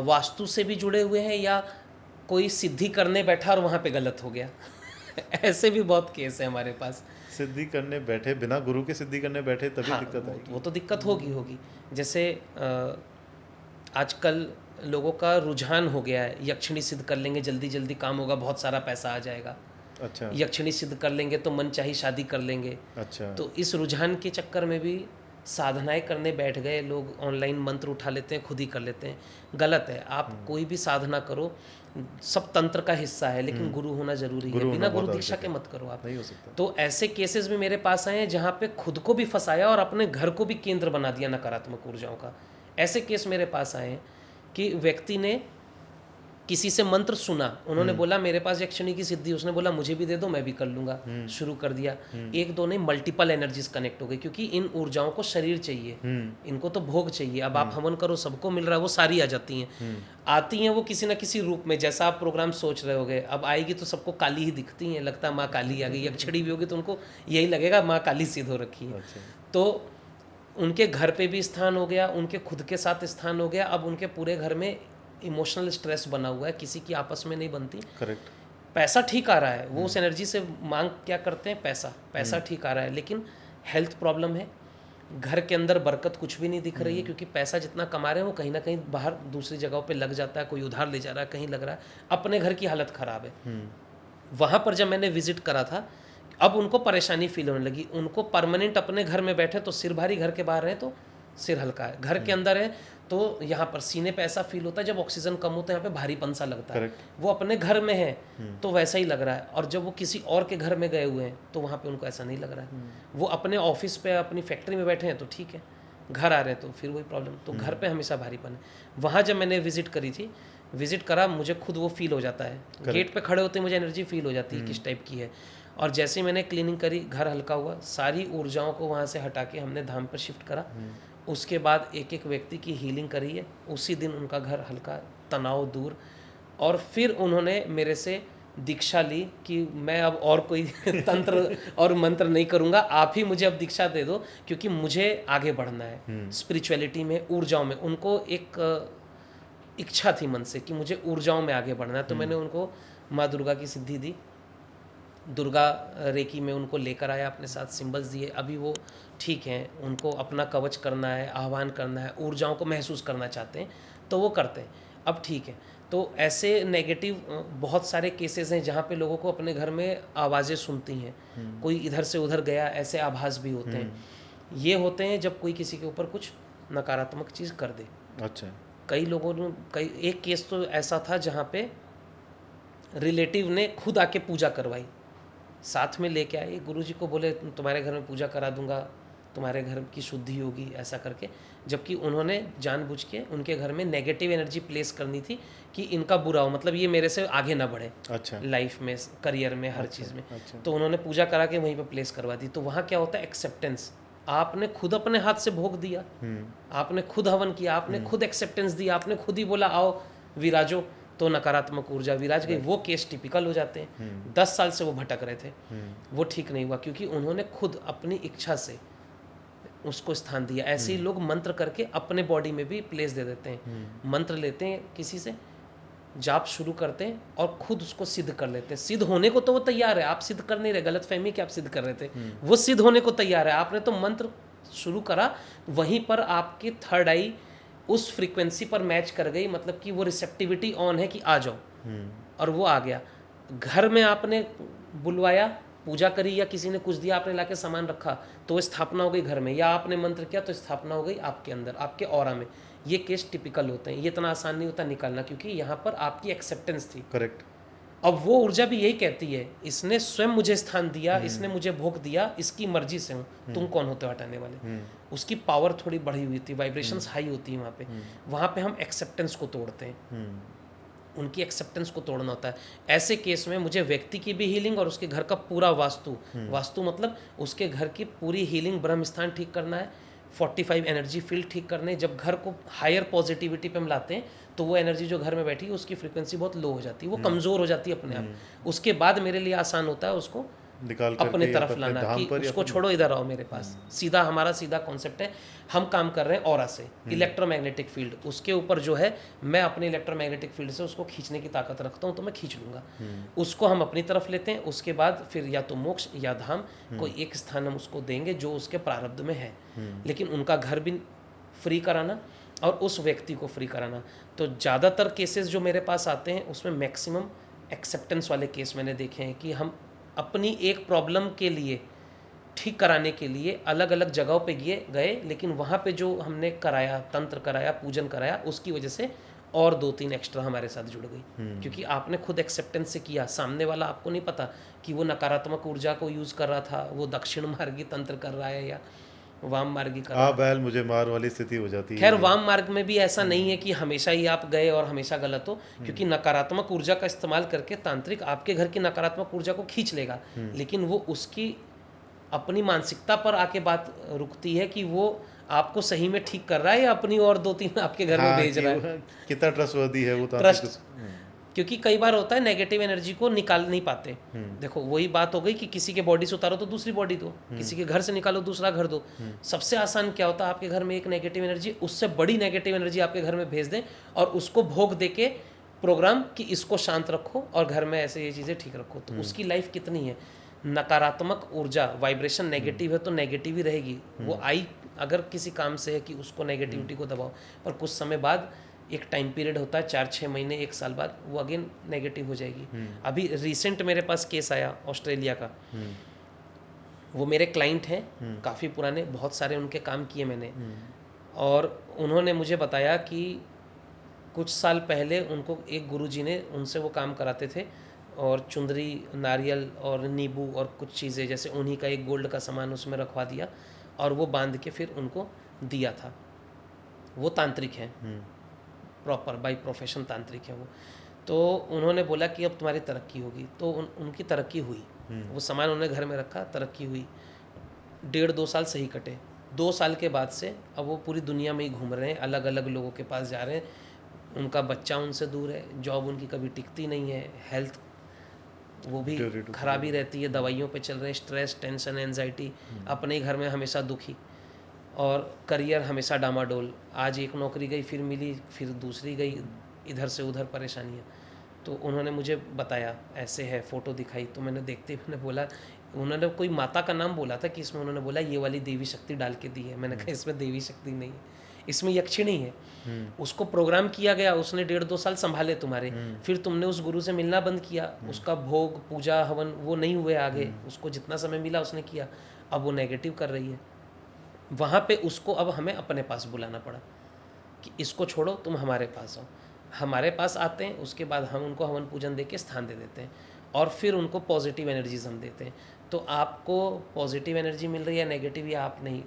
वास्तु से भी जुड़े हुए हैं, या कोई सिद्धि करने बैठा और वहाँ पे गलत हो गया। ऐसे भी बहुत केस है हमारे पास। सिद्धि करने बैठे, बिना गुरु के सिद्धि करने बैठे, तभी हाँ, दिक्कत आएगी। वो तो दिक्कत होगी। जैसे आजकल लोगों का रुझान हो गया है, यक्षिणी सिद्ध कर लेंगे जल्दी जल्दी काम होगा, बहुत सारा पैसा आ जाएगा। अच्छा। यक्षिणी सिद्ध कर लेंगे तो मन चाही शादी कर लेंगे। अच्छा। तो इस रुझान के चक्कर में भी साधनाएं करने बैठ गए लोग, ऑनलाइन मंत्र उठा लेते हैं, खुद ही कर लेते हैं। गलत है। आप कोई भी साधना करो, सब तंत्र का हिस्सा है, लेकिन गुरु होना जरूरी है। बिना गुरु दीक्षा के मत करो आप। नहीं हो सकता। तो ऐसे केसेस भी मेरे पास आए हैं जहाँ पे खुद को भी फंसाया और अपने घर को भी केंद्र बना दिया नकारात्मक ऊर्जाओं का। ऐसे केस मेरे पास आए हैं कि व्यक्ति ने किसी से मंत्र सुना, उन्होंने बोला मेरे पास यक्षिणी की सिद्धि, उसने बोला मुझे भी दे दो, मैं भी कर लूँगा। शुरू कर दिया। एक दो नहीं, मल्टीपल एनर्जीज कनेक्ट हो गई, क्योंकि इन ऊर्जाओं को शरीर चाहिए, इनको तो भोग चाहिए। अब आप हवन करो, सबको मिल रहा है, वो सारी आ जाती हैं। आती हैं वो किसी ना किसी रूप में, जैसा आप प्रोग्राम सोच रहे होगे। अब आएगी तो सबको काली ही दिखती हैं, लगता है माँ काली आ गई। यक्षिणी भी होगी तो उनको यही लगेगा माँ काली सिद्ध हो रखी है। तो उनके घर पे भी स्थान हो गया, उनके खुद के साथ स्थान हो गया। अब उनके पूरे घर में इमोशनल स्ट्रेस बना हुआ है, किसी की आपस में नहीं बनती। करेक्ट। पैसा ठीक आ रहा है, वो उस एनर्जी से मांग क्या करते हैं, पैसा ठीक आ रहा है, लेकिन हेल्थ प्रॉब्लम है। घर के अंदर बरकत कुछ भी नहीं दिख रही है, क्योंकि पैसा जितना कमा रहे हैं वो कहीं ना कहीं बाहर दूसरी जगहों पे लग जाता है। कोई उधार ले जा रहा है, कहीं लग रहा है, अपने घर की हालत ख़राब है। वहाँ पर जब मैंने विजिट करा था, अब उनको परेशानी फील होने लगी। उनको परमानेंट अपने घर में बैठे तो सिर भारी, घर के बाहर रहे तो सिर हल्का है। घर के अंदर है तो यहाँ पर सीने पे ऐसा फील होता है, जब ऑक्सीजन कम होता है यहाँ पे भारीपन सा लगता है। वो अपने घर में है तो वैसा ही लग रहा है, और जब वो किसी और के घर में गए हुए हैं तो वहाँ पे उनको ऐसा नहीं लग रहा है। वो अपने ऑफिस पे अपनी फैक्ट्री में बैठे हैं तो ठीक है, घर आ रहे हैं तो फिर वही प्रॉब्लम। तो घर पे हमेशा भारीपन है। वहाँ जब मैंने विजिट करा, मुझे खुद वो फील हो जाता है। गेट पे खड़े होते ही मुझे एनर्जी फील हो जाती है किस टाइप की है। और जैसे ही मैंने क्लीनिंग करी, घर हल्का हुआ, सारी ऊर्जाओं को वहाँ से हटा के हमने धाम पर शिफ्ट करा। उसके बाद एक एक व्यक्ति की हीलिंग करी है। उसी दिन उनका घर हल्का, तनाव दूर। और फिर उन्होंने मेरे से दीक्षा ली कि मैं अब और कोई तंत्र और मंत्र नहीं करूँगा, आप ही मुझे अब दीक्षा दे दो, क्योंकि मुझे आगे बढ़ना है स्पिरिचुअलिटी में, ऊर्जाओं में। उनको एक इच्छा थी मन से कि मुझे ऊर्जाओं में आगे बढ़ना है। तो मैंने उनको माँ दुर्गा की सिद्धि दी, दुर्गा रेकी में उनको लेकर आया, अपने साथ सिंबल्स दिए। अभी वो ठीक हैं, उनको अपना कवच करना है, आह्वान करना है, ऊर्जाओं को महसूस करना चाहते हैं तो वो करते हैं, अब ठीक है। तो ऐसे नेगेटिव बहुत सारे केसेस हैं जहाँ पे लोगों को अपने घर में आवाज़ें सुनती हैं, कोई इधर से उधर गया, ऐसे आभास भी होते हैं। ये होते हैं जब कोई किसी के ऊपर कुछ नकारात्मक चीज़ कर दे। अच्छा। कई लोगों ने एक केस तो ऐसा था जहाँ पे रिलेटिव ने खुद आके पूजा करवाई, साथ में लेके आए, गुरुजी को बोले तुम्हारे घर में पूजा करा दूंगा, तुम्हारे घर की शुद्धि होगी, ऐसा करके। जबकि उन्होंने जानबूझ के उनके घर में नेगेटिव एनर्जी प्लेस करनी थी कि इनका बुरा हो, मतलब ये मेरे से आगे ना बढ़े। अच्छा। लाइफ में, करियर में, हर चीज़ में। अच्छा। तो उन्होंने पूजा करा के वहीं पर प्लेस करवा दी। तो वहाँ क्या होता है, एक्सेप्टेंस। आपने खुद अपने हाथ से भोग दिया, आपने खुद हवन किया, आपने खुद एक्सेप्टेंस दी, आपने खुद ही बोला आओ विराजो, तो नकारात्मक ऊर्जा विराज गई। वो केस टिपिकल हो जाते हैं। 10 साल से वो भटक रहे थे, वो ठीक नहीं हुआ, क्योंकि उन्होंने खुद अपनी इच्छा से उसको स्थान दिया। ऐसे ही लोग मंत्र करके अपने बॉडी में भी प्लेस दे देते हैं। मंत्र लेते हैं किसी से, जाप शुरू करते हैं और खुद उसको सिद्ध कर लेते हैं। सिद्ध होने को तो वो तैयार है, आप सिद्ध कर नहीं रहे, गलत फहमी कि आप सिद्ध कर रहे थे, वो सिद्ध होने को तैयार है। आपने तो मंत्र शुरू करा, वहीं पर आपकी थर्ड आई उस फ्रीक्वेंसी पर मैच कर गई, मतलब कि वो रिसेप्टिविटी ऑन है कि आ जाओ, और वो आ गया। घर में आपने बुलवाया, पूजा करी, या किसी ने कुछ दिया, आपने लाके सामान रखा तो वो स्थापना हो गई घर में, या आपने मंत्र किया तो स्थापना हो गई आपके अंदर, आपके ऑरा में। ये केस टिपिकल होते हैं। ये इतना आसान नहीं होता निकालना, क्योंकि यहाँ पर आपकी एक्सेप्टेंस थी। करेक्ट। अब वो ऊर्जा भी यही कहती है, इसने स्वयं मुझे स्थान दिया, इसने मुझे भोग दिया, इसकी मर्जी से हूँ, तुम कौन होते हो हटाने वाले। उसकी पावर थोड़ी बढ़ी हुई थी, वाइब्रेशंस हाई होती है वहाँ पे हम एक्सेप्टेंस को तोड़ते हैं, उनकी एक्सेप्टेंस को तोड़ना होता है। ऐसे केस में मुझे व्यक्ति की भी हीलिंग और उसके घर का पूरा वास्तु मतलब उसके घर की पूरी हीलिंग, ब्रह्म स्थान ठीक करना है, 45 एनर्जी फील्ड ठीक करने। जब घर को हायर पॉजिटिविटी पे हम लाते हैं तो वो एनर्जी जो घर में बैठी है उसकी फ्रीक्वेंसी बहुत लो हो जाती है, वो कमज़ोर हो जाती है अपने आप। उसके बाद मेरे लिए आसान होता है उसको निकाल अपने तरफ लाना, कि उसको छोड़ो, इधर आओ मेरे पास। सीधा हमारा सीधा कॉन्सेप्ट है, हम काम कर रहे हैं ऑरा से, इलेक्ट्रोमैग्नेटिक फील्ड, उसके ऊपर जो है मैं अपने इलेक्ट्रोमैग्नेटिक फील्ड से उसको खींचने की ताकत रखता हूँ, तो मैं खींच लूँगा। उसको हम अपनी तरफ लेते हैं। उसके बाद फिर या तो मोक्ष या धाम, कोई एक स्थान हम उसको देंगे जो उसके प्रारब्ध में है। लेकिन उनका घर भी फ्री कराना और उस व्यक्ति को फ्री कराना। तो ज़्यादातर केसेस जो मेरे पास आते हैं उसमें मैक्सिमम एक्सेप्टेंस वाले केस मैंने देखे हैं, कि हम अपनी एक प्रॉब्लम के लिए ठीक कराने के लिए अलग अलग जगहों पे गए, लेकिन वहाँ पे जो हमने कराया, तंत्र कराया, पूजन कराया, उसकी वजह से और 2-3 एक्स्ट्रा हमारे साथ जुड़ गई। क्योंकि आपने खुद एक्सेप्टेंस से किया, सामने वाला आपको नहीं पता कि वो नकारात्मक ऊर्जा को यूज़ कर रहा था, वो दक्षिण मार्गी तंत्र कर रहा है या वाम मार्गी कर रहा है। बैल मुझे मार वाली स्थिति हो जाती है। खैर वाम मार्ग में भी ऐसा नहीं है कि हमेशा ही आप गए और हमेशा गलत हो, क्योंकि नकारात्मक ऊर्जा का इस्तेमाल करके तांत्रिक आपके घर की नकारात्मक ऊर्जा को खींच लेगा, लेकिन वो उसकी अपनी मानसिकता पर आके बात रुकती है कि वो आपको सही में ठीक कर रहा है या अपनी और 2-3 आपके घर में भेज रहा है। कितना ट्रस्टवर्दी है वो ट्रस्ट, क्योंकि कई बार होता है नेगेटिव एनर्जी को निकाल नहीं पाते। देखो वही बात हो गई कि किसी के बॉडी से उतारो तो दूसरी बॉडी दो, किसी के घर से निकालो दूसरा घर दो। सबसे आसान क्या होता है, आपके घर में एक नेगेटिव एनर्जी, उससे बड़ी नेगेटिव एनर्जी आपके घर में भेज दें और उसको भोग दे के प्रोग्राम कि इसको शांत रखो और घर में ऐसे ये चीज़ें ठीक रखो। तो उसकी लाइफ कितनी है। नकारात्मक ऊर्जा, वाइब्रेशन नेगेटिव है तो नेगेटिव ही रहेगी। वो आई अगर किसी काम से है कि उसको नेगेटिविटी को दबाओ, पर कुछ समय बाद एक टाइम पीरियड होता है, 4-6 महीने 1 साल बाद वो अगेन नेगेटिव हो जाएगी। अभी रिसेंट मेरे पास केस आया ऑस्ट्रेलिया का, वो मेरे क्लाइंट हैं, काफ़ी पुराने, बहुत सारे उनके काम किए मैंने। और उन्होंने मुझे बताया कि कुछ साल पहले उनको एक गुरुजी ने उनसे वो काम कराते थे, और चुंदरी, नारियल और नींबू और कुछ चीज़ें, जैसे उन्हीं का एक गोल्ड का सामान उसमें रखवा दिया और वो बांध के फिर उनको दिया था। वो तांत्रिक हैं, प्रॉपर बाय प्रोफेशन तांत्रिक है वो। तो उन्होंने बोला कि अब तुम्हारी तरक्की होगी, तो उनकी तरक्की हुई। वो सामान उन्होंने घर में रखा, तरक्की हुई। 1.5-2 साल सही कटे। 2 साल के बाद से अब वो पूरी दुनिया में ही घूम रहे हैं, अलग अलग लोगों के पास जा रहे हैं। उनका बच्चा उनसे दूर है, जॉब उनकी कभी टिकती नहीं है, हेल्थ वो भी खराबी रहती है, दवाइयों पे चल रहे हैं, स्ट्रेस, टेंशन, एंजाइटी, अपने ही घर में हमेशा दुखी, और करियर हमेशा डामाडोल। आज एक नौकरी गई, फिर मिली, फिर दूसरी गई, इधर से उधर परेशानियाँ। तो उन्होंने मुझे बताया ऐसे है, फ़ोटो दिखाई, तो मैंने देखते ही मैंने बोला, उन्होंने कोई माता का नाम बोला था कि इसमें, उन्होंने बोला ये वाली देवी शक्ति डाल के दी है। मैंने कहा इसमें देवी शक्ति नहीं है, इसमें यक्षिणी है। उसको प्रोग्राम किया गया, उसने 1.5-2 साल संभाले तुम्हारे, फिर तुमने उस गुरु से मिलना बंद किया, उसका भोग, पूजा, हवन वो नहीं हुए आगे, उसको जितना समय मिला उसने किया, अब वो नेगेटिव कर रही है। वहाँ पे उसको अब हमें अपने पास बुलाना पड़ा कि इसको छोड़ो, तुम हमारे पास आओ। हमारे पास आते हैं, उसके बाद हम उनको हवन पूजन दे के स्थान दे देते हैं, और फिर उनको पॉजिटिव एनर्जीज हम देते हैं। तो आपको पॉजिटिव एनर्जी मिल रही है, नेगेटिव, ये आप नहीं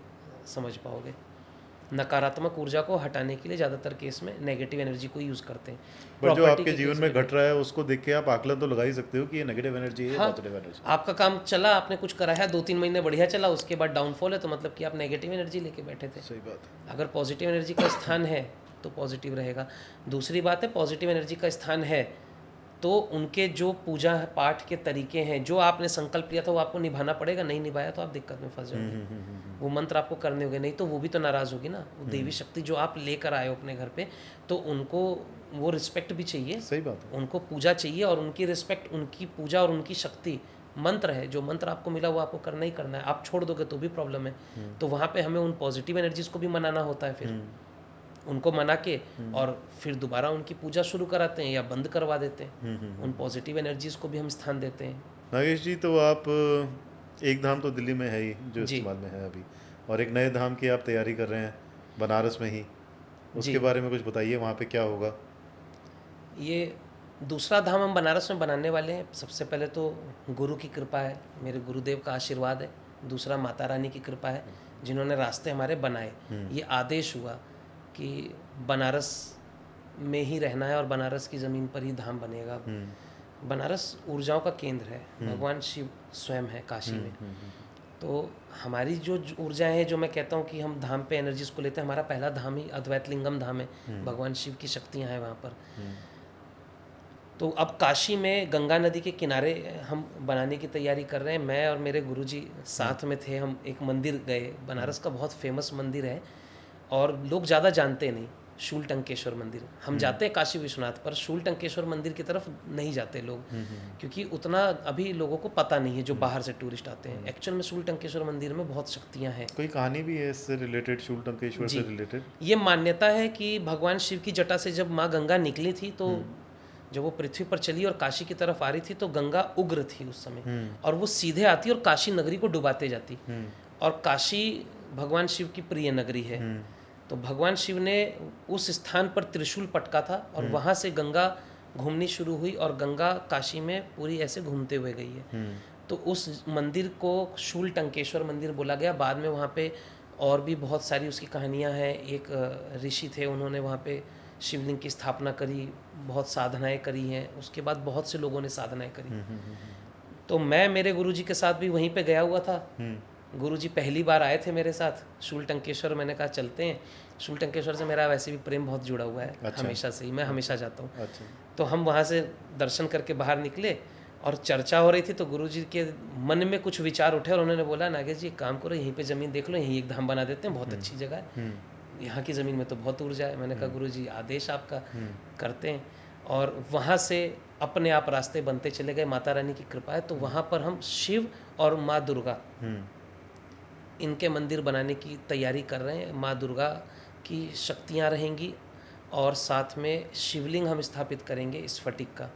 समझ पाओगे। नकारात्मक ऊर्जा को हटाने के लिए ज़्यादातर केस में नेगेटिव एनर्जी को यूज़ करते हैं। पर जो आपके जीवन में घट रहा है उसको देख के आप आकलन तो लगा ही सकते हो कि ये नेगेटिव एनर्जी है, पॉजिटिव एनर्जी। आपका काम चला, आपने कुछ करा है, 2-3 महीने बढ़िया चला, उसके बाद डाउनफॉल है, तो मतलब कि आप नेगेटिव एनर्जी लेके बैठे थे। सही बात है। अगर पॉजिटिव एनर्जी का स्थान है तो पॉजिटिव रहेगा। दूसरी बात है, पॉजिटिव एनर्जी का स्थान है तो उनके जो पूजा पाठ के तरीके हैं, जो आपने संकल्प लिया था वो आपको निभाना पड़ेगा। नहीं निभाया तो आप दिक्कत में फंस जाओगे। वो मंत्र आपको करने होंगे, नहीं तो वो भी तो नाराज़ होगी ना। वो देवी शक्ति जो आप लेकर आए हो अपने घर पे, तो उनको वो रिस्पेक्ट भी चाहिए। सही बात है। उनको पूजा चाहिए, और उनकी रिस्पेक्ट, उनकी पूजा और उनकी शक्ति मंत्र है। जो मंत्र आपको मिला वो आपको करना ही करना है। आप छोड़ दोगे तो भी प्रॉब्लम है। तो वहाँ पे हमें उन पॉजिटिव एनर्जीज को भी मनाना होता है, फिर उनको मना के और फिर दोबारा उनकी पूजा शुरू कराते हैं या बंद करवा देते हैं। उन पॉजिटिव एनर्जीज को भी हम स्थान देते हैं। नागेश जी, तो आप एक धाम तो दिल्ली में है ही जो इस्तेमाल में है अभी, और एक नए धाम की आप तैयारी कर रहे हैं बनारस में ही, उसके बारे में कुछ बताइए, वहाँ पे क्या होगा? ये दूसरा धाम हम बनारस में बनाने वाले हैं। सबसे पहले तो गुरु की कृपा है, मेरे गुरुदेव का आशीर्वाद है। दूसरा माता रानी की कृपा है, जिन्होंने रास्ते हमारे बनाए। ये आदेश हुआ कि बनारस में ही रहना है और बनारस की ज़मीन पर ही धाम बनेगा। बनारस ऊर्जाओं का केंद्र है, भगवान शिव स्वयं है काशी में। तो हमारी जो ऊर्जाएं हैं, जो मैं कहता हूँ कि हम धाम पे एनर्जीज को लेते हैं, हमारा पहला धाम ही अद्वैत लिंगम धाम है। भगवान शिव की शक्तियाँ हैं वहाँ पर। तो अब काशी में गंगा नदी के किनारे हम बनाने की तैयारी कर रहे हैं। मैं और मेरे गुरुजी साथ में थे। हम एक मंदिर गए, बनारस का बहुत फेमस मंदिर है और लोग ज़्यादा जानते नहीं, शूल टंकेश्वर मंदिर। हम जाते हैं काशी विश्वनाथ, पर शूल टंकेश्वर मंदिर की तरफ नहीं जाते लोग, क्योंकि उतना अभी लोगों को पता नहीं है जो बाहर से टूरिस्ट आते हैं। एक्चुअल में शूल टंकेश्वर मंदिर में बहुत शक्तियाँ हैं। कोई कहानी भी है इससे रिलेटेड, शूल टंकेश्वर से रिलेटेड? ये मान्यता है कि भगवान शिव की जटा से जब माँ गंगा निकली थी, तो जब वो पृथ्वी पर चली और काशी की तरफ आ रही थी, तो गंगा उग्र थी उस समय, और वो सीधे आती और काशी नगरी को डुबाते जाती। और काशी भगवान शिव की प्रिय नगरी है। तो भगवान शिव ने उस स्थान पर त्रिशूल पटका था, और वहाँ से गंगा घूमनी शुरू हुई, और गंगा काशी में पूरी ऐसे घूमते हुए गई है। तो उस मंदिर को शूल टंकेश्वर मंदिर बोला गया। बाद में वहाँ पे और भी बहुत सारी उसकी कहानियाँ हैं। एक ऋषि थे, उन्होंने वहाँ पे शिवलिंग की स्थापना करी, बहुत साधनाएं करी हैं। उसके बाद बहुत से लोगों ने साधनाएं करी। तो मैं मेरे गुरुजी के साथ भी वहीं पे गया हुआ था। गुरुजी पहली बार आए थे मेरे साथ शूल टंकेश्वर। मैंने कहा चलते हैं। शूल टंकेश्वर से मेरा वैसे भी प्रेम बहुत जुड़ा हुआ है। अच्छा। हमेशा से ही मैं हमेशा जाता हूँ। अच्छा। तो हम वहाँ से दर्शन करके बाहर निकले और चर्चा हो रही थी, तो गुरुजी के मन में कुछ विचार उठे और उन्होंने बोला, नागेश जी एक काम करो, यहीं पे ज़मीन देख लो, यहीं एक धाम बना देते हैं, बहुत अच्छी जगह है, यहाँ की ज़मीन में तो बहुत ऊर्जा है। मैंने कहा गुरुजी आदेश आपका, करते हैं। और वहाँ से अपने आप रास्ते बनते चले गए, माता रानी की कृपा है। तो वहाँ पर हम शिव और माँ दुर्गा, इनके मंदिर बनाने की तैयारी कर रहे हैं। माँ दुर्गा की शक्तियाँ रहेंगी, और साथ में शिवलिंग हम स्थापित करेंगे स्फटिक का।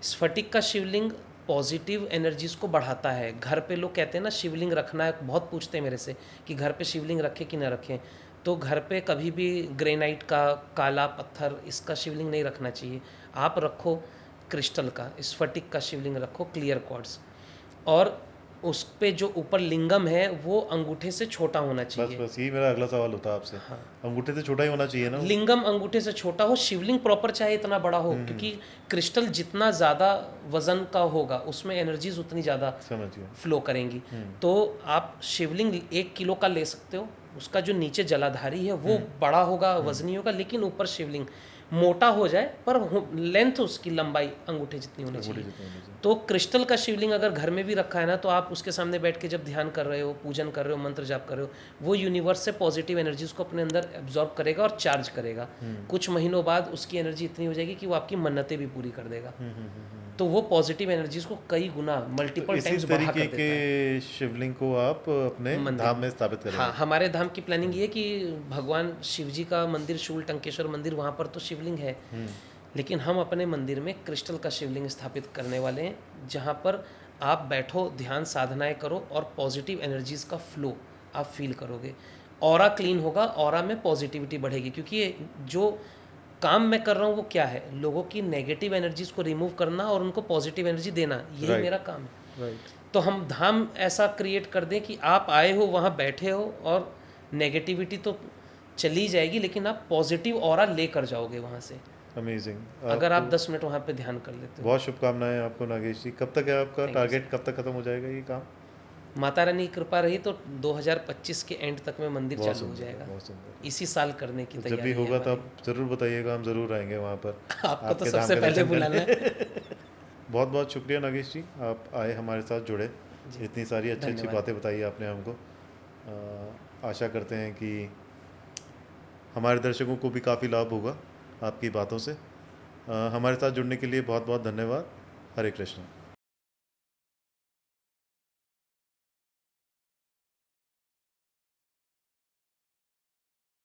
स्फटिक का शिवलिंग पॉजिटिव एनर्जीज को बढ़ाता है। घर पे लोग कहते हैं ना शिवलिंग रखना है, बहुत पूछते हैं मेरे से कि घर पे शिवलिंग रखें कि ना रखें। तो घर पे कभी भी ग्रेनाइट का काला पत्थर इसका शिवलिंग नहीं रखना चाहिए। आप रखो क्रिस्टल का, स्फटिक का शिवलिंग रखो, क्लियर क्वार्ट्ज, और उस पे जो ऊपर लिंगम है वो अंगूठे से छोटा होना बस चाहिए। बस यही मेरा अगला सवाल होता आपसे। हाँ, अंगूठे से छोटा ही होना चाहिए ना वो? लिंगम अंगूठे से छोटा हो, शिवलिंग प्रॉपर चाहे इतना बड़ा हो, क्योंकि क्रिस्टल जितना ज़्यादा वजन का होगा उसमें एनर्जीज उतनी ज़्यादा समझ गया। फ्लो करेंगी। तो आप शिवलिंग 1 किलो का ले सकते हो, उसका जो नीचे जलाधारी है वो बड़ा होगा, वजनी होगा, लेकिन ऊपर शिवलिंग मोटा हो जाए पर लेंथ उसकी लंबाई अंगूठे जितनी होनी अंगूठे चाहिए। जितने होने चाहिए। तो क्रिस्टल का शिवलिंग अगर घर में भी रखा है ना, तो आप उसके सामने बैठ के जब ध्यान कर रहे हो, पूजन कर रहे हो, मंत्र जाप कर रहे हो, वो यूनिवर्स से पॉजिटिव एनर्जीज को अपने अंदर एब्जॉर्ब करेगा और चार्ज करेगा। कुछ महीनों बाद उसकी एनर्जी इतनी हो जाएगी कि वो आपकी मन्नतें भी पूरी कर देगा। तो वो पॉजिटिव एनर्जीज को कई गुना मल्टीपल इसी टाइम्स बढ़ा कर तरीके देता है। के शिवलिंग को आप अपने मंदिर धाम में स्थापित करेंगे? हाँ, हमारे धाम की प्लानिंग ये है कि भगवान शिव जी का मंदिर, शूल टंकेश्वर मंदिर, वहाँ पर तो शिवलिंग है, लेकिन हम अपने मंदिर में क्रिस्टल का शिवलिंग स्थापित करने वाले हैं, जहाँ पर आप बैठो, ध्यान साधनाएं करो और पॉजिटिव एनर्जीज का फ्लो आप फील करोगे। ऑरा क्लीन होगा, ऑरा में पॉजिटिविटी बढ़ेगी, क्योंकि ये जो काम मैं कर रहा हूँ वो क्या है, लोगों की नेगेटिव एनर्जीज को रिमूव करना और उनको पॉजिटिव एनर्जी देना, यही Right. मेरा काम है। राइट। तो हम धाम ऐसा क्रिएट कर दें कि आप आए हो, वहाँ बैठे हो और नेगेटिविटी तो चली जाएगी, लेकिन आप पॉजिटिव ऑरा लेकर जाओगे वहाँ से, अमेजिंग। अगर आप 10 मिनट वहाँ पे ध्यान कर लेते हो। बहुत शुभकामनाएं आपको नागेश जी। कब तक है आपका Thank you, टारगेट? कब तक खत्म हो जाएगा ये काम? माता रानी की कृपा रही तो 2025 के एंड तक में मंदिर बहुत चालू हो सुंदर, जाएगा। बहुत सुंदर। इसी साल करने की तो जब तैयारी भी है होगा तो हमारी। आप ज़रूर बताइएगा, हम ज़रूर आएंगे वहाँ पर। आपको तो आपके धाम सबसे का पहले दर्शन बुलाना करने। है। बहुत बहुत शुक्रिया नागेश जी, आप आए हमारे साथ जुड़े, इतनी सारी अच्छी अच्छी धन्यवाद। बातें बताई आपने हमको। आशा करते हैं कि हमारे दर्शकों को भी काफ़ी लाभ होगा आपकी बातों से। हमारे साथ जुड़ने के लिए बहुत बहुत धन्यवाद। हरे कृष्णा।